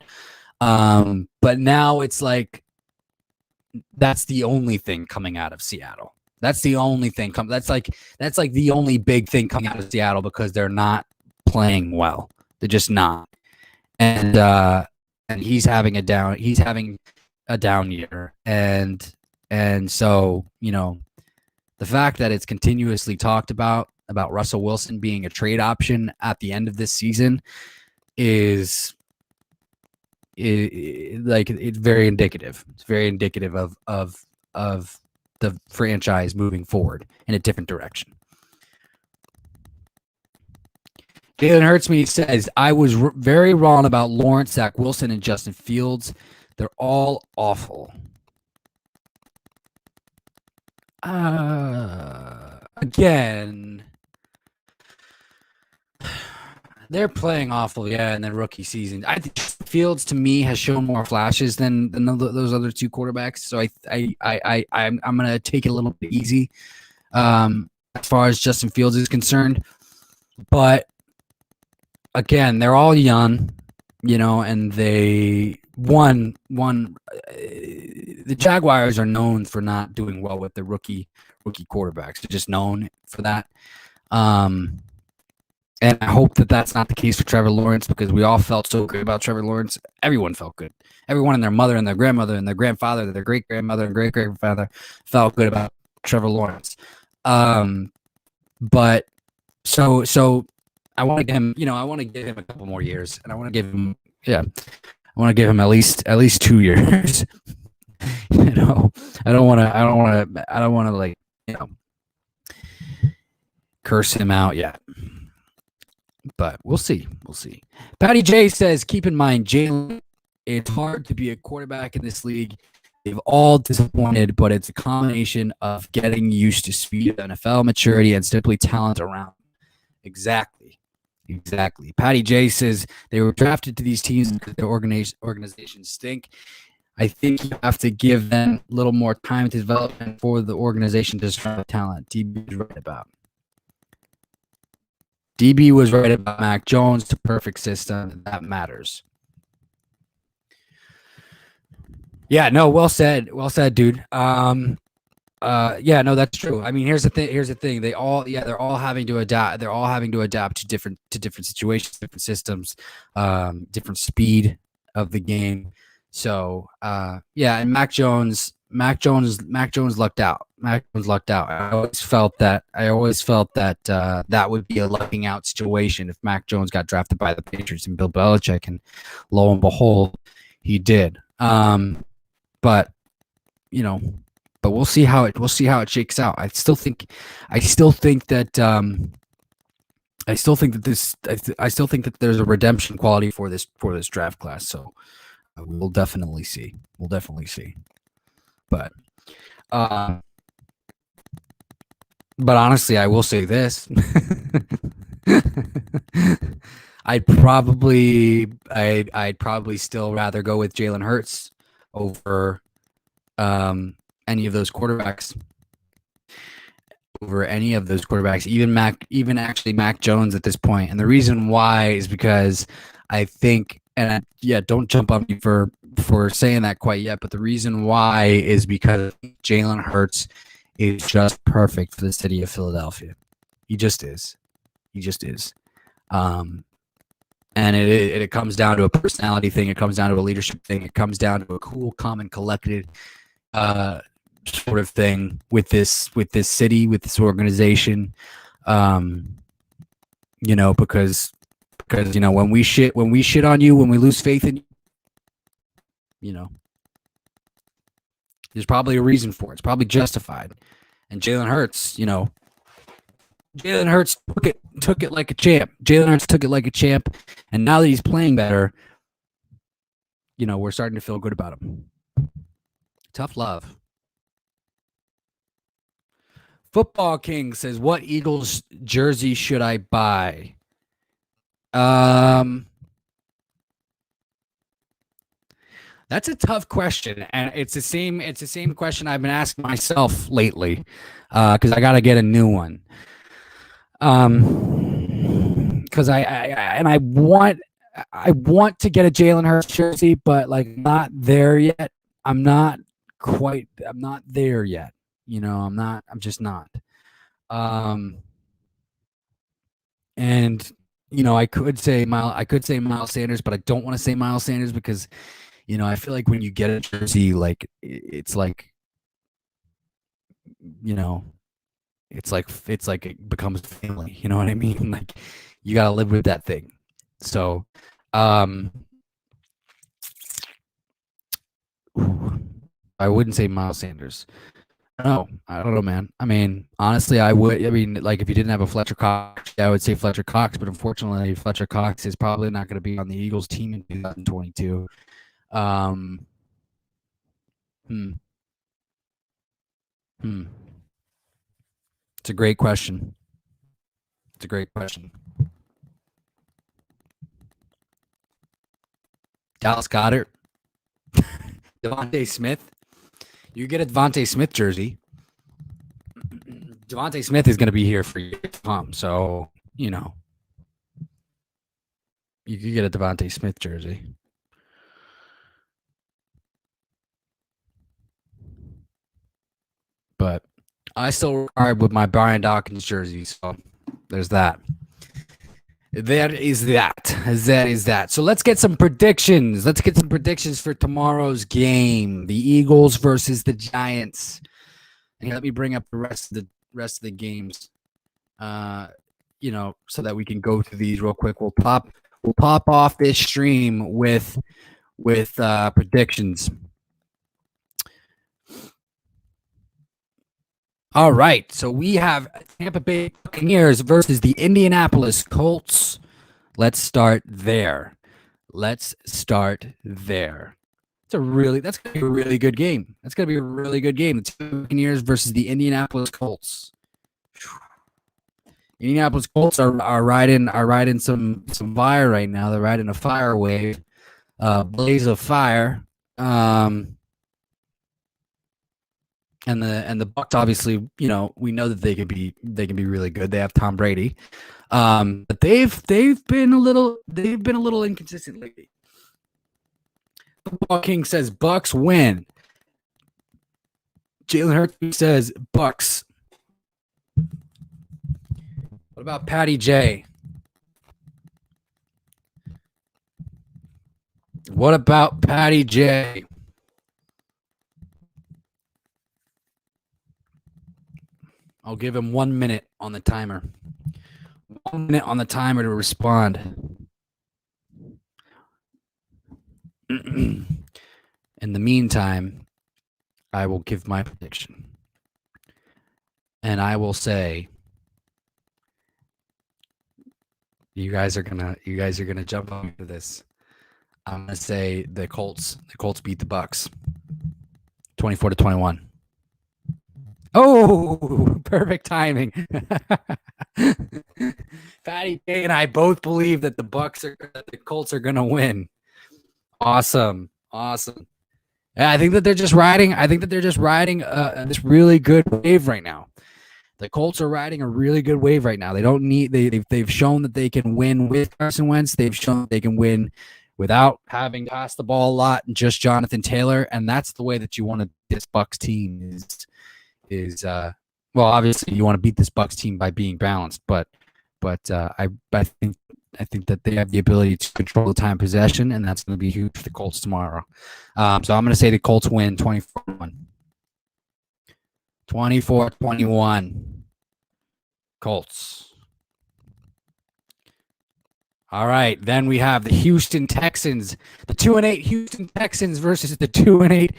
But now it's like that's the only thing coming out of Seattle. That's the only thing. That's like the only big thing coming out of Seattle, because they're not playing well. They're just not. And he's having a down year, and so the fact that it's continuously talked about Russell Wilson being a trade option at the end of this season is it's very indicative. It's very indicative of the franchise moving forward in a different direction. Jalen Hurts says, I was very wrong about Lawrence, Zach Wilson, and Justin Fields. They're all awful. Again, they're playing awful, yeah, in their rookie season. I think Fields, to me, has shown more flashes than those other two quarterbacks. So I'm gonna take it a little bit easy as far as Justin Fields is concerned, but again, they're all young, and they the Jaguars are known for not doing well with the rookie quarterbacks. They're just known for that. And I hope that that's not the case for Trevor Lawrence, because we all felt so good about Trevor Lawrence. Everyone felt good. Everyone and their mother and their grandmother and their grandfather, their great-grandmother and great-grandfather felt good about Trevor Lawrence. But so I want to give him, I want to give him a couple more years, and I want to give him at least 2 years. I don't want to curse him out yet. But we'll see. Patty J says, keep in mind, Jalen, it's hard to be a quarterback in this league. They've all disappointed, but it's a combination of getting used to speed, NFL maturity, and simply talent around. Exactly. Patty J says they were drafted to these teams because their organizations stink. I think you have to give them a little more time to develop and for the organization to surround talent. DB was right about Mac Jones, the perfect system. That matters. Yeah, no, well said, dude. Yeah, no, that's true. I mean, here's the thing. They're all having to adapt. They're all having to adapt to different situations, different systems, different speed of the game. So, yeah, and Mac Jones lucked out. I always felt that that would be a lucking out situation if Mac Jones got drafted by the Patriots and Bill Belichick, and lo and behold, he did. But but we'll see how it shakes out. I still think that there's a redemption quality for this draft class. So we'll definitely see. But honestly, I will say this. I'd probably still rather go with Jalen Hurts over any of those quarterbacks. Even actually Mac Jones at this point. And the reason why is because I think, don't jump on me for saying that quite yet, but the reason why is because Jalen Hurts is just perfect for the city of Philadelphia. He just is. And it comes down to a personality thing. It comes down to a leadership thing. It comes down to a cool, calm, and collected sort of thing with this city, with this organization. Because when we shit on you, when we lose faith in you, there's probably a reason for it. It's probably justified. And Jalen Hurts, took it like a champ. And now that he's playing better, we're starting to feel good about him. Tough love. Football King says, what Eagles jersey should I buy? That's a tough question, and it's the same question I've been asking myself lately, because I got to get a new one. Because I want to get a Jalen Hurts jersey, but not there yet. I'm not there yet. I'm just not. And I could say Miles Sanders, but I don't want to say Miles Sanders because I feel like when you get a jersey, it's like it becomes family. You know what I mean? Like you got to live with that thing. So, I wouldn't say Miles Sanders. No, I don't know, man. I mean, honestly, I would. I mean, if you didn't have a Fletcher Cox, I would say Fletcher Cox. But unfortunately, Fletcher Cox is probably not going to be on the Eagles team in 2022. It's a great question. Dallas Goedert, Devontae Smith. You get a Devontae Smith jersey. Devontae Smith is going to be here for years to come, so you could get a Devontae Smith jersey. But I still ride with my Brian Dawkins jersey, so there's that. That is that. So let's get some predictions. For tomorrow's game, the Eagles versus the Giants. And let me bring up the rest of the games, so that we can go through these real quick. We'll pop off this stream with predictions. All right, so we have Tampa Bay Buccaneers versus the Indianapolis Colts. Let's start there. That's gonna be a really good game. The Buccaneers versus the Indianapolis Colts. Indianapolis Colts are riding some fire right now. They're riding a fire wave, blaze of fire. And the Bucs, obviously, we know that they can be really good. They have Tom Brady, but they've been a little inconsistent lately. Football King says Bucs win. Jalen Hurts says Bucs. What about Patty J? I'll give him 1 minute on the timer. 1 minute on the timer to respond. In the meantime, I will give my prediction. And I will say you guys are gonna jump onto this. I'm gonna say the Colts beat the Bucks 24-21. Oh, perfect timing. Patty K and I both believe that the Colts are gonna win. Awesome. Yeah, I think that they're just riding this really good wave right now. The Colts are riding a really good wave right now. They don't need they've shown that they can win with Carson Wentz. They've shown that they can win without having to pass the ball a lot and just Jonathan Taylor. And that's the way that you want to beat this Bucs team is well, obviously you want to beat this Bucs team by being balanced, but I think that they have the ability to control the time possession, and that's going to be huge for the Colts tomorrow. So I'm going to say the Colts win 24-1. 24-21. Colts. All right, then we have the Houston Texans, the 2-8 Houston Texans versus the 2-8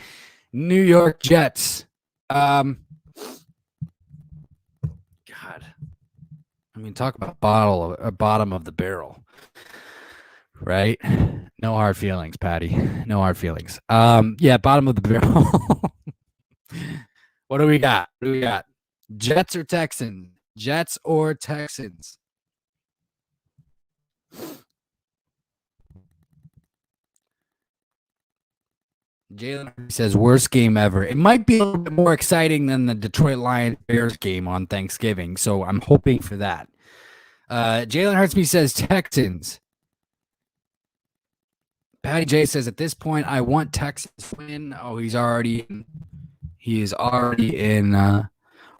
New York Jets. God, I mean, talk about bottom of the barrel, right? No hard feelings, Patty. No hard feelings. Yeah, bottom of the barrel. What do we got? Jets or Texans? Jets or Texans? Jalen says worst game ever. It might be a little bit more exciting than the Detroit Lions Bears game on Thanksgiving, so I'm hoping for that. Jalen Hurtsby says Texans. Patty J says at this point I want Texans to win. Oh, he is already in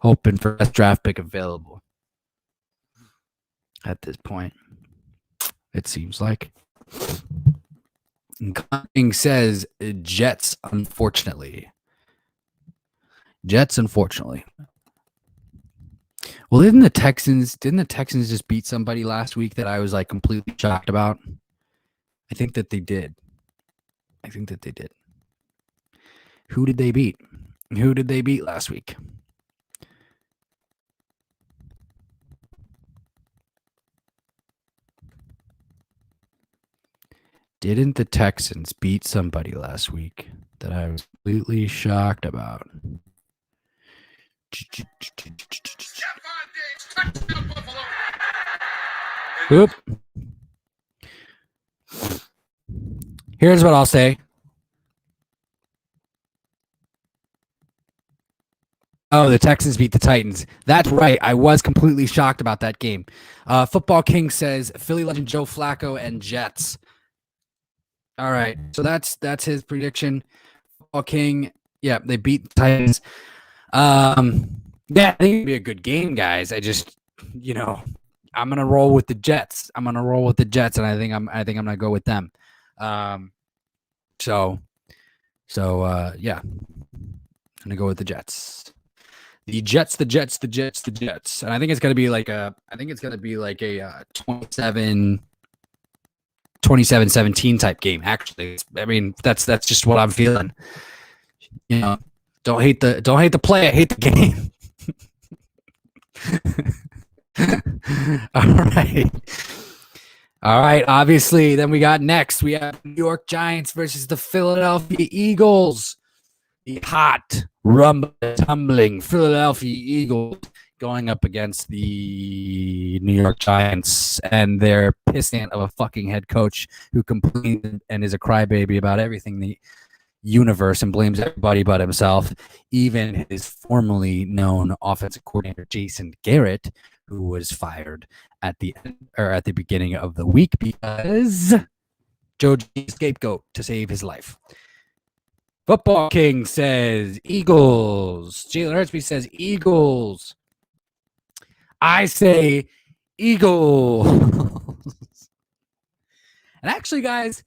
hoping for best draft pick available. At this point, it seems like. Cumming says Jets, unfortunately. Well, didn't the Texans just beat somebody last week that I was like completely shocked about? I think that they did. Who did they beat? Who did they beat last week? Didn't the Texans beat somebody last week that I was completely shocked about? Oop. Here's what I'll say. Oh, the Texans beat the Titans. That's right. I was completely shocked about that game. Football King says Philly legend Joe Flacco and Jets. All right, so that's his prediction. Football King, yeah, they beat the Titans. Yeah, I think it'd be a good game, guys. I just, I'm gonna roll with the Jets. And I think I'm gonna go with them. Yeah, I'm gonna go with the Jets. The Jets. And I think it's gonna be like a 27-17 type game. Actually, I mean that's just what I'm feeling. Don't hate the play. I hate the game. All right. Obviously, then we have New York Giants versus the Philadelphia Eagles. The hot, tumbling Philadelphia Eagles going up against the New York Giants and their pissant of a fucking head coach who completed and is a crybaby about everything in the universe and blames everybody but himself, even his formerly known offensive coordinator Jason Garrett, who was fired at the beginning of the week because Joe G scapegoat to save his life. Football King says Eagles. Jalen Hurtsby says Eagles. I say Eagles. And actually, guys,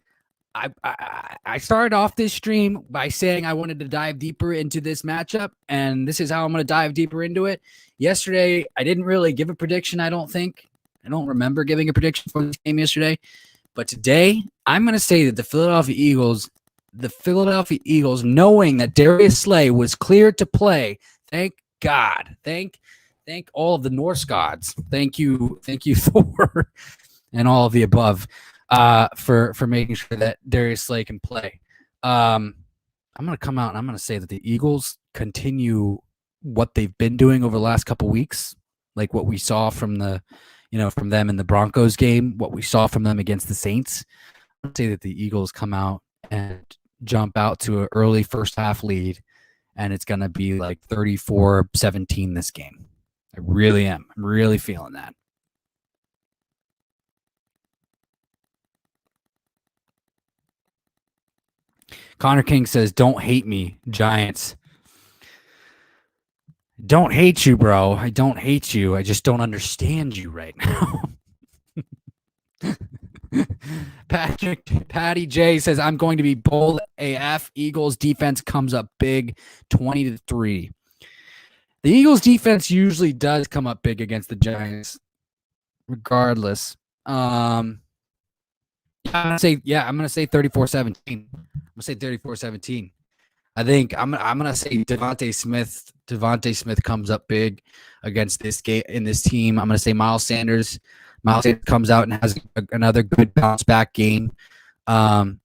I started off this stream by saying I wanted to dive deeper into this matchup, and this is how I'm going to dive deeper into it. Yesterday, I didn't really give a prediction, I don't think. I don't remember giving a prediction for this game yesterday. But today, I'm going to say that the Philadelphia Eagles, the Philadelphia Eagles, knowing that Darius Slay was cleared to play. Thank God. Thank all of the Norse gods. Thank you, Thor, and all of the above, for making sure that Darius Slay can play. I'm going to come out and I'm going to say that the Eagles continue what they've been doing over the last couple weeks, like what we saw from from them in the Broncos game, what we saw from them against the Saints. I'm going to say that the Eagles come out and jump out to an early first half lead, and it's going to be like 34-17 this game. I really am. I'm really feeling that. Connor King says, "Don't hate me, Giants." Don't hate you, bro. I don't hate you. I just don't understand you right now. Patty J says, "I'm going to be bold AF. Eagles defense comes up big, 20-3. The Eagles defense usually does come up big against the Giants, regardless. I'm gonna say 34-17. I'm gonna say 34-17. I think I'm gonna say Devontae Smith comes up big against this game in this team. I'm gonna say Miles Sanders comes out and has another good bounce back game. And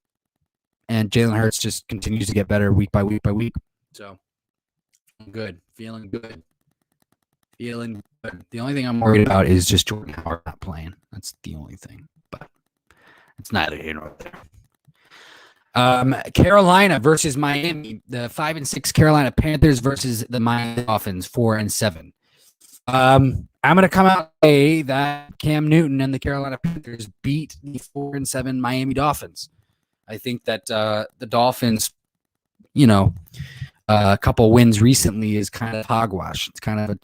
Jalen Hurts just continues to get better week by week by week. So feeling good. The only thing I'm worried about is just Jordan Howard not playing. That's the only thing, but it's neither here nor there. Carolina versus Miami. The 5-6 Carolina Panthers versus the Miami Dolphins, 4-7. I'm gonna come out and say that Cam Newton and the Carolina Panthers beat the 4-7 Miami Dolphins. I think that the Dolphins, a couple wins recently is kind of hogwash. It's kind of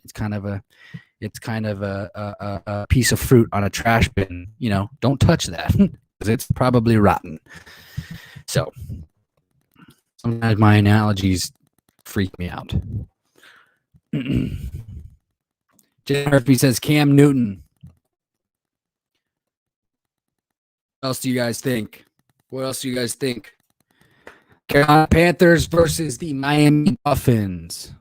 a piece of fruit on a trash bin. Don't touch that because it's probably rotten. So sometimes my analogies freak me out. Jay Murphy says Cam Newton. What else do you guys think? Carolina Panthers versus the Miami Dolphins.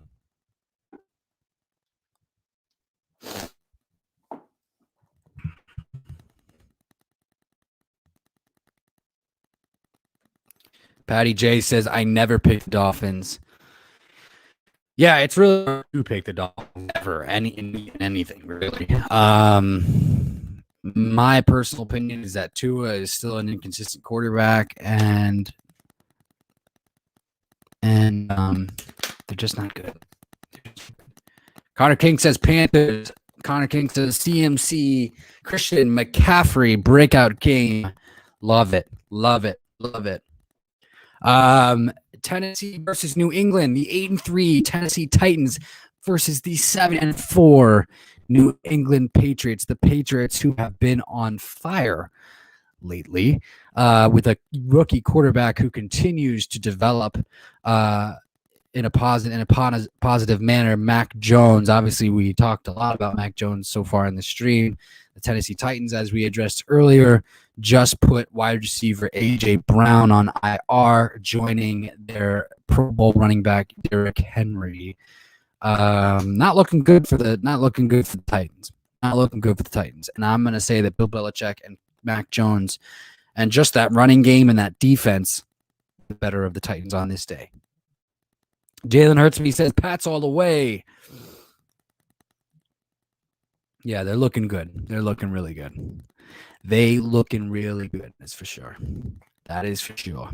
Patty J says, "I never picked Dolphins." Yeah, it's really hard to pick the Dolphins ever, anything really. My personal opinion is that Tua is still an inconsistent quarterback, and they're just not good. Connor King says Panthers. Connor King says CMC, Christian McCaffrey breakout game. Love it. Tennessee versus New England. The 8-3 Tennessee Titans versus the 7-4 New England Patriots. The Patriots, who have been on fire lately, with a rookie quarterback who continues to develop in a positive manner. Mac Jones. Obviously, we talked a lot about Mac Jones so far in the stream. The Tennessee Titans, as we addressed earlier, just put wide receiver A.J. Brown on IR, joining their Pro Bowl running back Derrick Henry. Not looking good for the Titans. And I'm going to say that Bill Belichick and Mac Jones and just that running game and that defense, the better of the Titans on this day. Jalen Hurts says Pats all the way. Yeah, they're looking good. They're looking really good. That's for sure. That is for sure.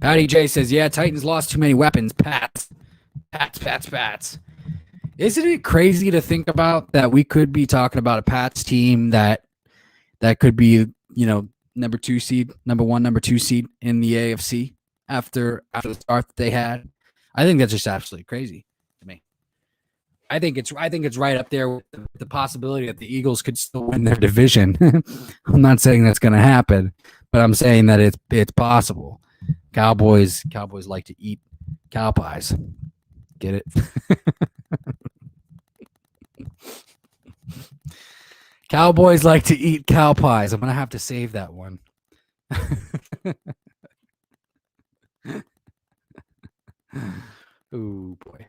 Patty J says, "Yeah, Titans lost too many weapons. Pats. Isn't it crazy to think about that we could be talking about a Pats team that could be, number 2 seed, number 1, number 2 seed in the AFC after the start that they had? I think that's just absolutely crazy to me. I think it's right up there with the possibility that the Eagles could still win their division. I'm not saying that's going to happen, but I'm saying that it's possible. Cowboys like to eat cow pies. Get it? Cowboys like to eat cow pies. I'm going to have to save that one. Oh, boy.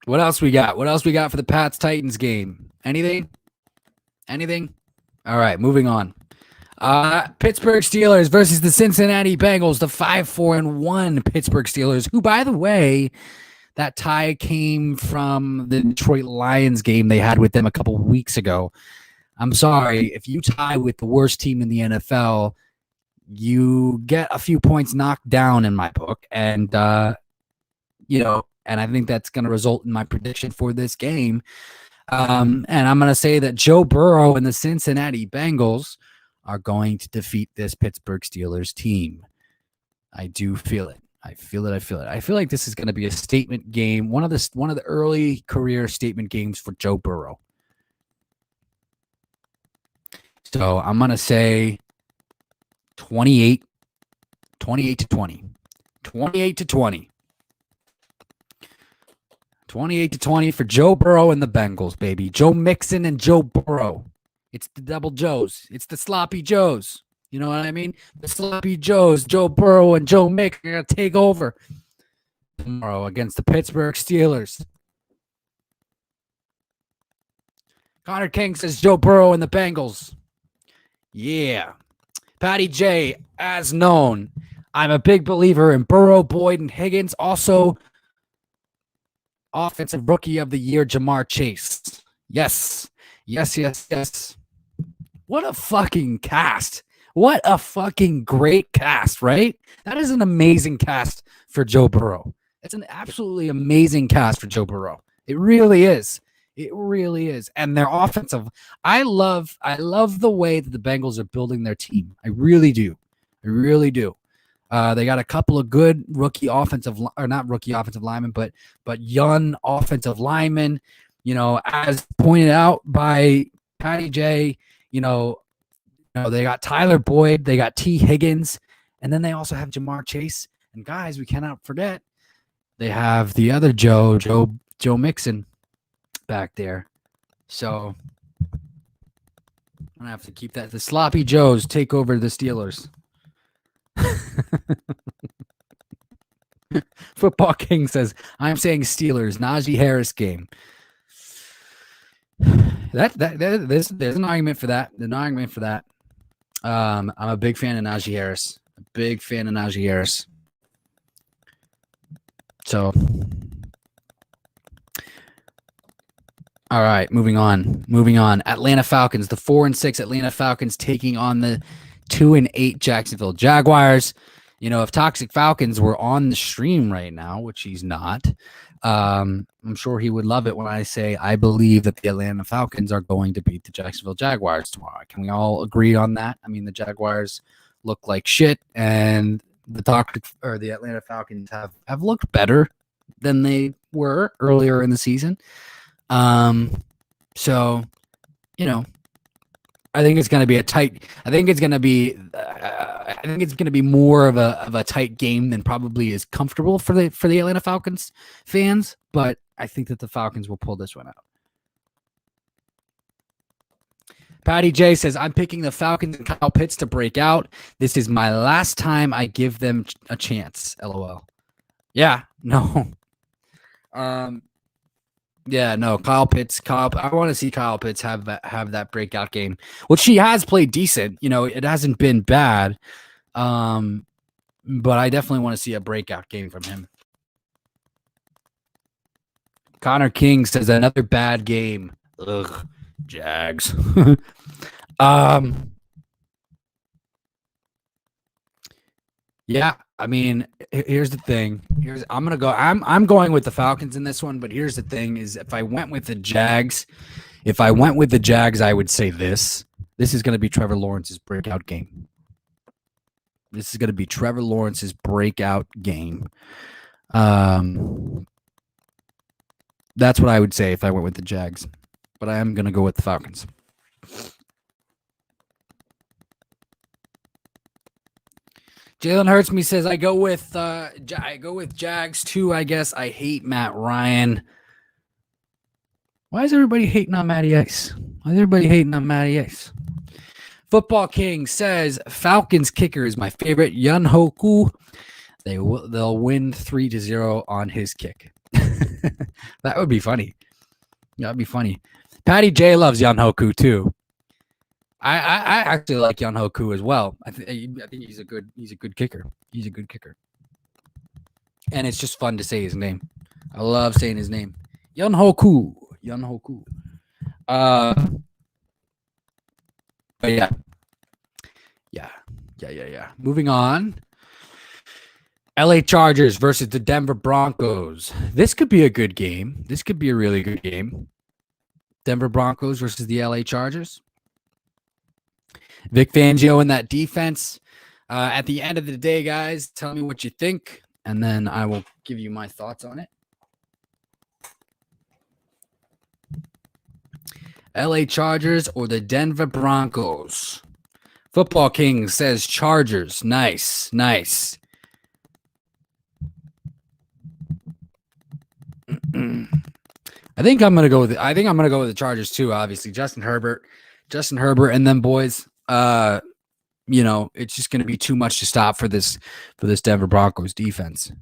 What else we got? What else we got for the Pats-Titans game? Anything? All right, moving on. Pittsburgh Steelers versus the Cincinnati Bengals, the 5-4-1 Pittsburgh Steelers, who, by the way, that tie came from the Detroit Lions game they had with them a couple of weeks ago. I'm sorry, if you tie with the worst team in the NFL, you get a few points knocked down in my book, and and I think that's going to result in my prediction for this game. And I'm going to say that Joe Burrow and the Cincinnati Bengals are going to defeat this Pittsburgh Steelers team. I do feel it. I feel like this is going to be a statement game, one of the early career statement games for Joe Burrow. So I'm going to say 28 to 20. 28 to 20. 28 to 20 for Joe Burrow and the Bengals, baby. Joe Mixon and Joe Burrow. It's the double Joes. It's the sloppy Joes. You know what I mean? The sloppy Joes, Joe Burrow and Joe Mixon are going to take over tomorrow against the Pittsburgh Steelers. Connor King says Joe Burrow and the Bengals. Yeah. Patty J, as known, I'm a big believer in Burrow, Boyd, and Higgins. Also, Offensive Rookie of the Year, Jamar Chase. Yes. What a fucking cast. What a fucking great cast, right? That is an amazing cast for Joe Burrow. It's an absolutely amazing cast for Joe Burrow. It really is. It really is. And their offensive, I love the way that the Bengals are building their team. I really do. They got a couple of good not rookie offensive linemen, but young offensive linemen. As pointed out by Patty J, they got Tyler Boyd, they got T. Higgins, and then they also have Jamar Chase. And guys, we cannot forget, they have the other Joe Mixon back there. So I'm gonna have to keep that. The sloppy Joes take over the Steelers. Football King says, I'm saying Steelers, Najee Harris game. There's an argument for that. I'm a big fan of Najee Harris. So, all right, moving on. Atlanta Falcons, the 4-6 Atlanta Falcons taking on the 2-8 Jacksonville Jaguars. If Toxic Falcons were on the stream right now, which he's not, I'm sure he would love it when I say I believe that the Atlanta Falcons are going to beat the Jacksonville Jaguars tomorrow. Can we all agree on that? I mean, the Jaguars look like shit, and the Atlanta Falcons have looked better than they were earlier in the season. So, I think it's going to be I think it's going to be more of a tight game than probably is comfortable for the Atlanta Falcons fans, but I think that the Falcons will pull this one out. Patty J says, I'm picking the Falcons and Kyle Pitts to break out. This is my last time I give them a chance. LOL. Yeah, no. Yeah, no, Kyle Pitts. I want to see Kyle Pitts have that breakout game, which he has played decent. It hasn't been bad, but I definitely want to see a breakout game from him. Connor King says another bad game. Ugh, Jags. Yeah, I mean, here's the thing. I'm going with the Falcons in this one, but here's the thing: is if I went with the Jags, I would say this is going to be Trevor Lawrence's breakout game. That's what I would say if I went with the Jags, but I am going to go with the Falcons. Jalen Hurts me says I go with Jags too. I guess I hate Matt Ryan. Why is everybody hating on Matty Ice? Football King says Falcons kicker is my favorite. Yun Hoku. They'll win 3-0 on his kick. That would be funny. That'd be funny. Patty J loves Yun Hoku too. I actually like Yun Hoku as well. I think he's a good kicker. He's a good kicker. And it's just fun to say his name. I love saying his name. Yun Hoku. But yeah. Moving on. LA Chargers versus the Denver Broncos. This could be a good game. This could be a really good game. Denver Broncos versus the LA Chargers. Vic Fangio in that defense. At the end of the day, guys, tell me what you think, and then I will give you my thoughts on it. LA Chargers or the Denver Broncos? Football King says Chargers. Nice. I think I'm gonna go with the Chargers too. Obviously, Justin Herbert, and then boys. It's just gonna be too much to stop for this Denver Broncos defense.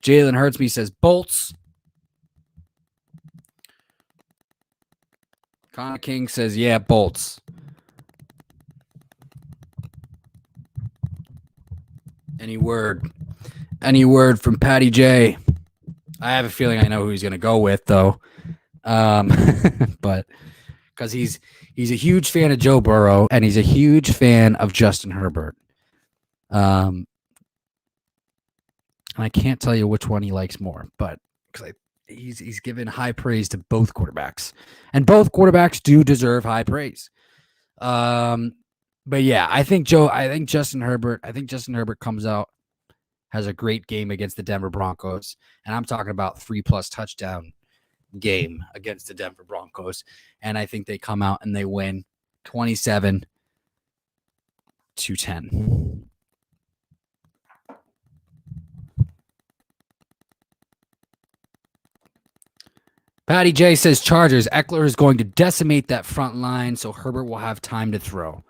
Jalen Hurts me says Bolts. Connor King says yeah, Bolts. Any word from Patty J? I have a feeling I know who he's going to go with, though. But because he's a huge fan of Joe Burrow and he's a huge fan of Justin Herbert. And I can't tell you which one he likes more, but because he's given high praise to both quarterbacks, and both quarterbacks do deserve high praise. But yeah, I think Justin Herbert comes out, has a great game against the Denver Broncos. And I'm talking about 3+ touchdown game against the Denver Broncos. And I think they come out and they win 27-10. Patty J says Chargers. Eckler is going to decimate that front line, so Herbert will have time to throw.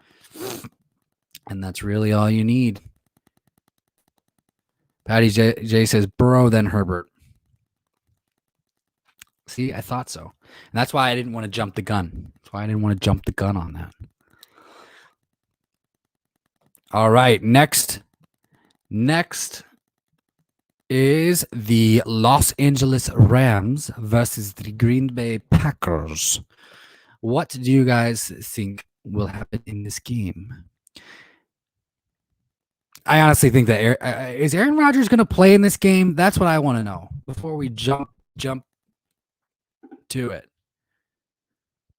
And that's really all you need. Patty J says Burrow, then Herbert. See, I thought so. And that's why I didn't want to jump the gun. On that. All right, next is the Los Angeles Rams versus the Green Bay Packers. What do you guys think will happen in this game? I honestly think that is Aaron Rodgers going to play in this game? That's what I want to know before we jump to it.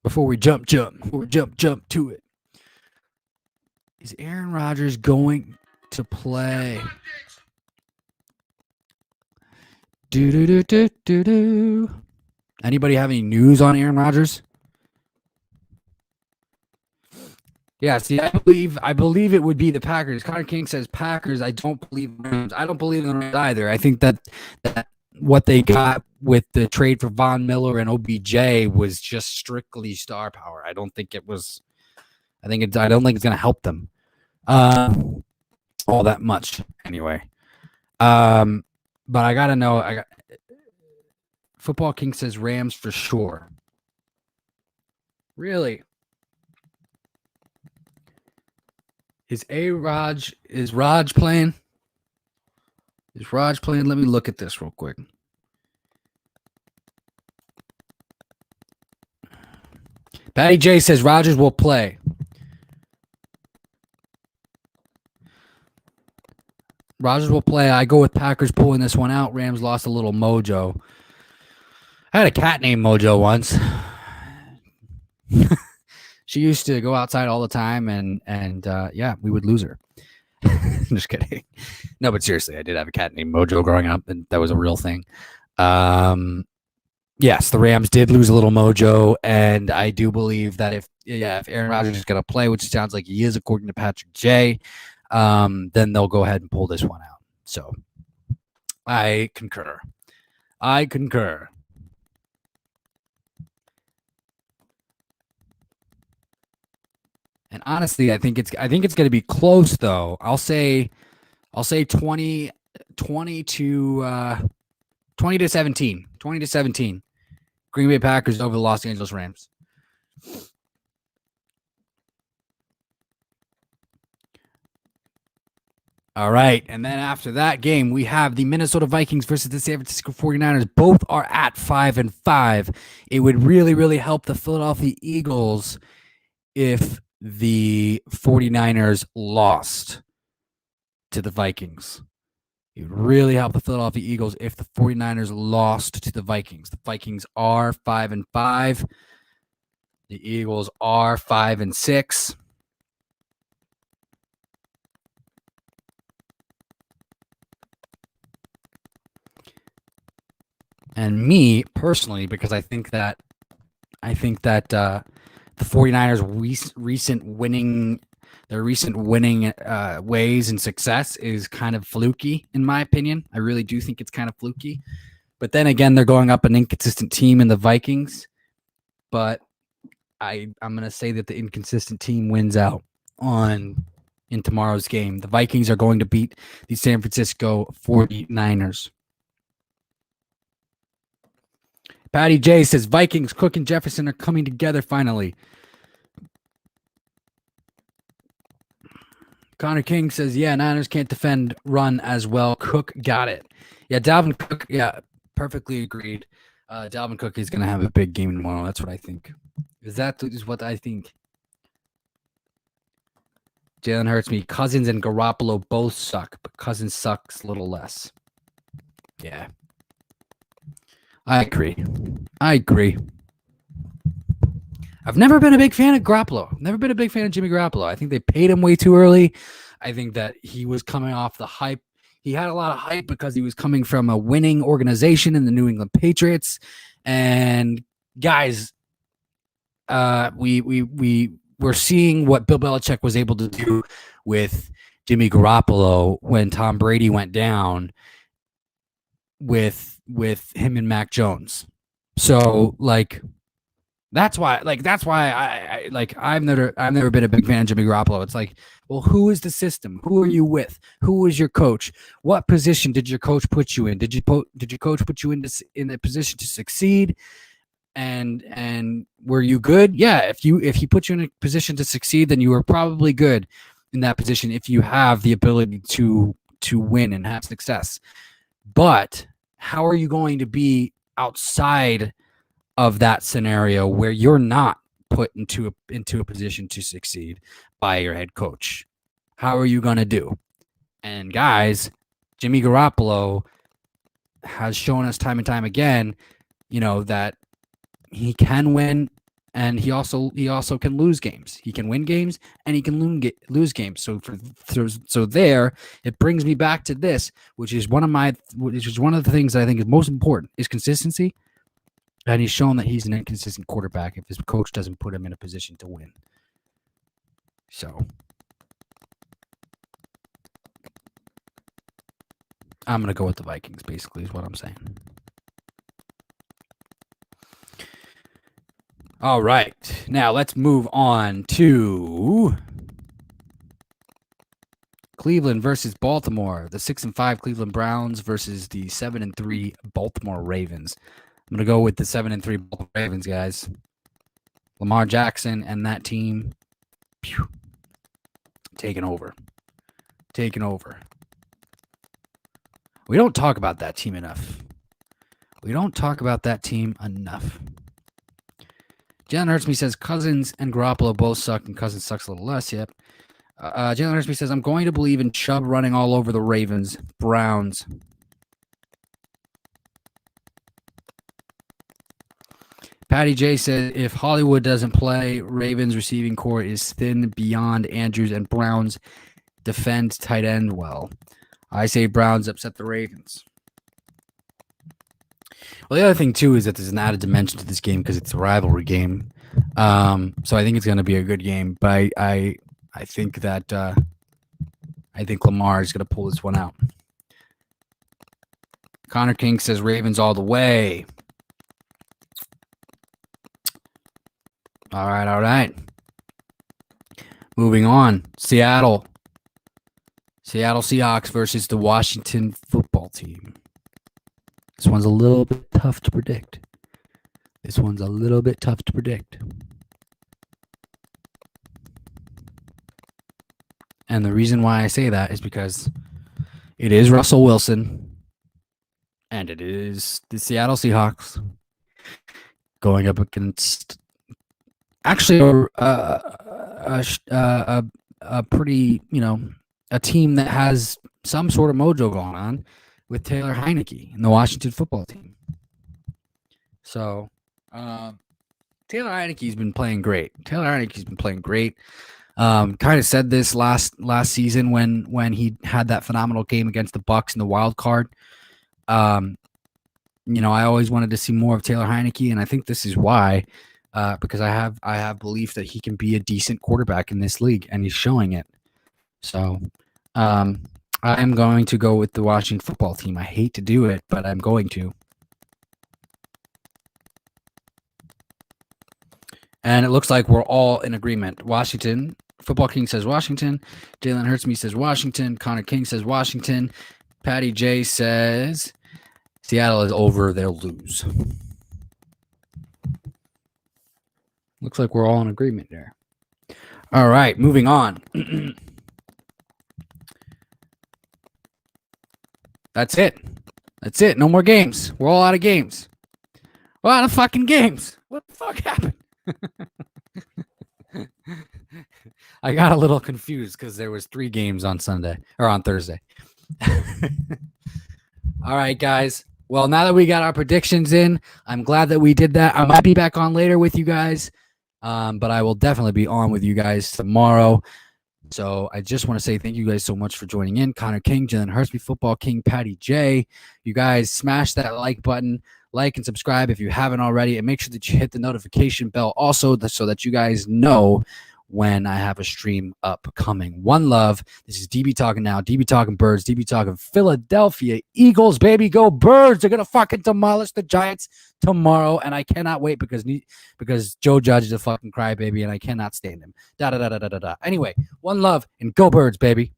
Before we jump to it. Is Aaron Rodgers going to play? Anybody have any news on Aaron Rodgers? Yeah, see, I believe it would be the Packers. Connor King says Packers. I don't believe the Rams. I don't believe in the Rams either. I think that what they got with the trade for Von Miller and OBJ was just strictly star power. I don't think it was. I don't think it's going to help them all that much anyway. But I got to know. Football King says Rams for sure. Really? Is Raj playing? Is Raj playing? Let me look at this real quick. Patty J says Rodgers will play. Rodgers will play. I go with Packers pulling this one out. Rams lost a little mojo. I had a cat named Mojo once. She used to go outside all the time, and we would lose her. Just kidding. No, but seriously, I did have a cat named Mojo growing up, and that was a real thing. Yes, the Rams did lose a little mojo, and I do believe that if Aaron Rodgers is going to play, which it sounds like he is, according to Patrick J, then they'll go ahead and pull this one out. So I concur. And honestly, I think it's going to be close though. I'll say 20 to 17. 20 to 17. Green Bay Packers over the Los Angeles Rams. All right, and then after that game, we have the Minnesota Vikings versus the San Francisco 49ers. Both are at 5-5. It would really, really help the Philadelphia Eagles if the 49ers lost to the Vikings. It would really help the Philadelphia Eagles if the 49ers lost to the Vikings. The Vikings are 5-5. The Eagles are 5-6. And me personally, because I think that the 49ers recent winning ways and success is kind of fluky, in my opinion. I really do think it's kind of fluky. But then again, they're going up an inconsistent team in the Vikings. But I'm going to say that the inconsistent team wins out in tomorrow's game. The Vikings are going to beat the San Francisco 49ers. Patty J says Vikings, Cook, and Jefferson are coming together finally. Connor King says, yeah, Niners can't defend run as well. Cook got it. Yeah, Dalvin Cook, yeah, perfectly agreed. Dalvin Cook is going to have a big game tomorrow. That's what I think. That is what I think. Jalen hurts me. Cousins and Garoppolo both suck, but Cousins sucks a little less. Yeah. I agree. I've never been a big fan of Garoppolo. Never been a big fan of Jimmy Garoppolo. I think they paid him way too early. I think that he was coming off the hype. He had a lot of hype because he was coming from a winning organization in the New England Patriots. And guys, we're seeing what Bill Belichick was able to do with Jimmy Garoppolo when Tom Brady went down with him and Mac Jones. So that's why I've never been a big fan of Jimmy Garoppolo. It's like, well, who is the system? Who are you with? Who is your coach? What position did your coach put you in? Did your coach put you in a position to succeed? And were you good? Yeah, if he put you in a position to succeed, then you were probably good in that position if you have the ability to win and have success. But how are you going to be outside of that scenario where you're not put into a position to succeed by your head coach? How are you going to do? And guys, Jimmy Garoppolo has shown us time and time again, that he can win and he also can lose games. He can win games and he can lose games. So there, it brings me back to this, which is one of the things that I think is most important is consistency. And he's shown that he's an inconsistent quarterback if his coach doesn't put him in a position to win. So I'm going to go with the Vikings, basically, is what I'm saying. All right. Now let's move on to Cleveland versus Baltimore. The 6-5 Cleveland Browns versus the 7-3 Baltimore Ravens. I'm going to go with the 7-3 Baltimore Ravens, guys. Lamar Jackson and that team taking over. We don't talk about that team enough. Jalen Hurts me says Cousins and Garoppolo both suck, and Cousins sucks a little less. Yep. Jalen Hurts me says I'm going to believe in Chubb running all over the Ravens. Browns. Patty J says if Hollywood doesn't play, Ravens receiving core is thin beyond Andrews, and Browns defend tight end well. I say Browns upset the Ravens. Well, the other thing, too, is that there's an added dimension to this game because it's a rivalry game. So I think it's going to be a good game. But I think that I think Lamar is going to pull this one out. Connor King says Ravens all the way. All right. Moving on. Seattle Seahawks versus the Washington football team. This one's a little bit tough to predict. And the reason why I say that is because it is Russell Wilson and it is the Seattle Seahawks going up against actually a pretty, a team that has some sort of mojo going on with Taylor Heineke and the Washington football team. So Taylor Heineke's been playing great. Kind of said this last season when he had that phenomenal game against the Bucs in the wild card. I always wanted to see more of Taylor Heineke, and I think this is why. Because I have belief that he can be a decent quarterback in this league, and he's showing it. So I am going to go with the Washington football team. I hate to do it, but I'm going to. And it looks like we're all in agreement. Washington. Football King says Washington. Jalen Hurtsme says Washington. Connor King says Washington. Patty J says Seattle is over. They'll lose. Looks like we're all in agreement there. All right, moving on. That's it. No more games. We're all out of games. We're out of fucking games. What the fuck happened? I got a little confused because there was 3 games on Sunday or on Thursday. All right, guys. Well, now that we got our predictions in, I'm glad that we did that. I might be back on later with you guys. But I will definitely be on with you guys tomorrow. So I just want to say thank you guys so much for joining in. Connor King, Jalen Hurtsme, Football King, Patty J. You guys smash that like button, like and subscribe if you haven't already, and make sure that you hit the notification bell also so that you guys know when I have a stream upcoming. One love. This is DB Talking Now, DB Talking Birds, DB Talking Philadelphia Eagles, baby. Go Birds. They're going to fucking demolish the Giants tomorrow, and I cannot wait because Joe Judge is a fucking crybaby, and I cannot stand him. Anyway, one love, and go Birds, baby.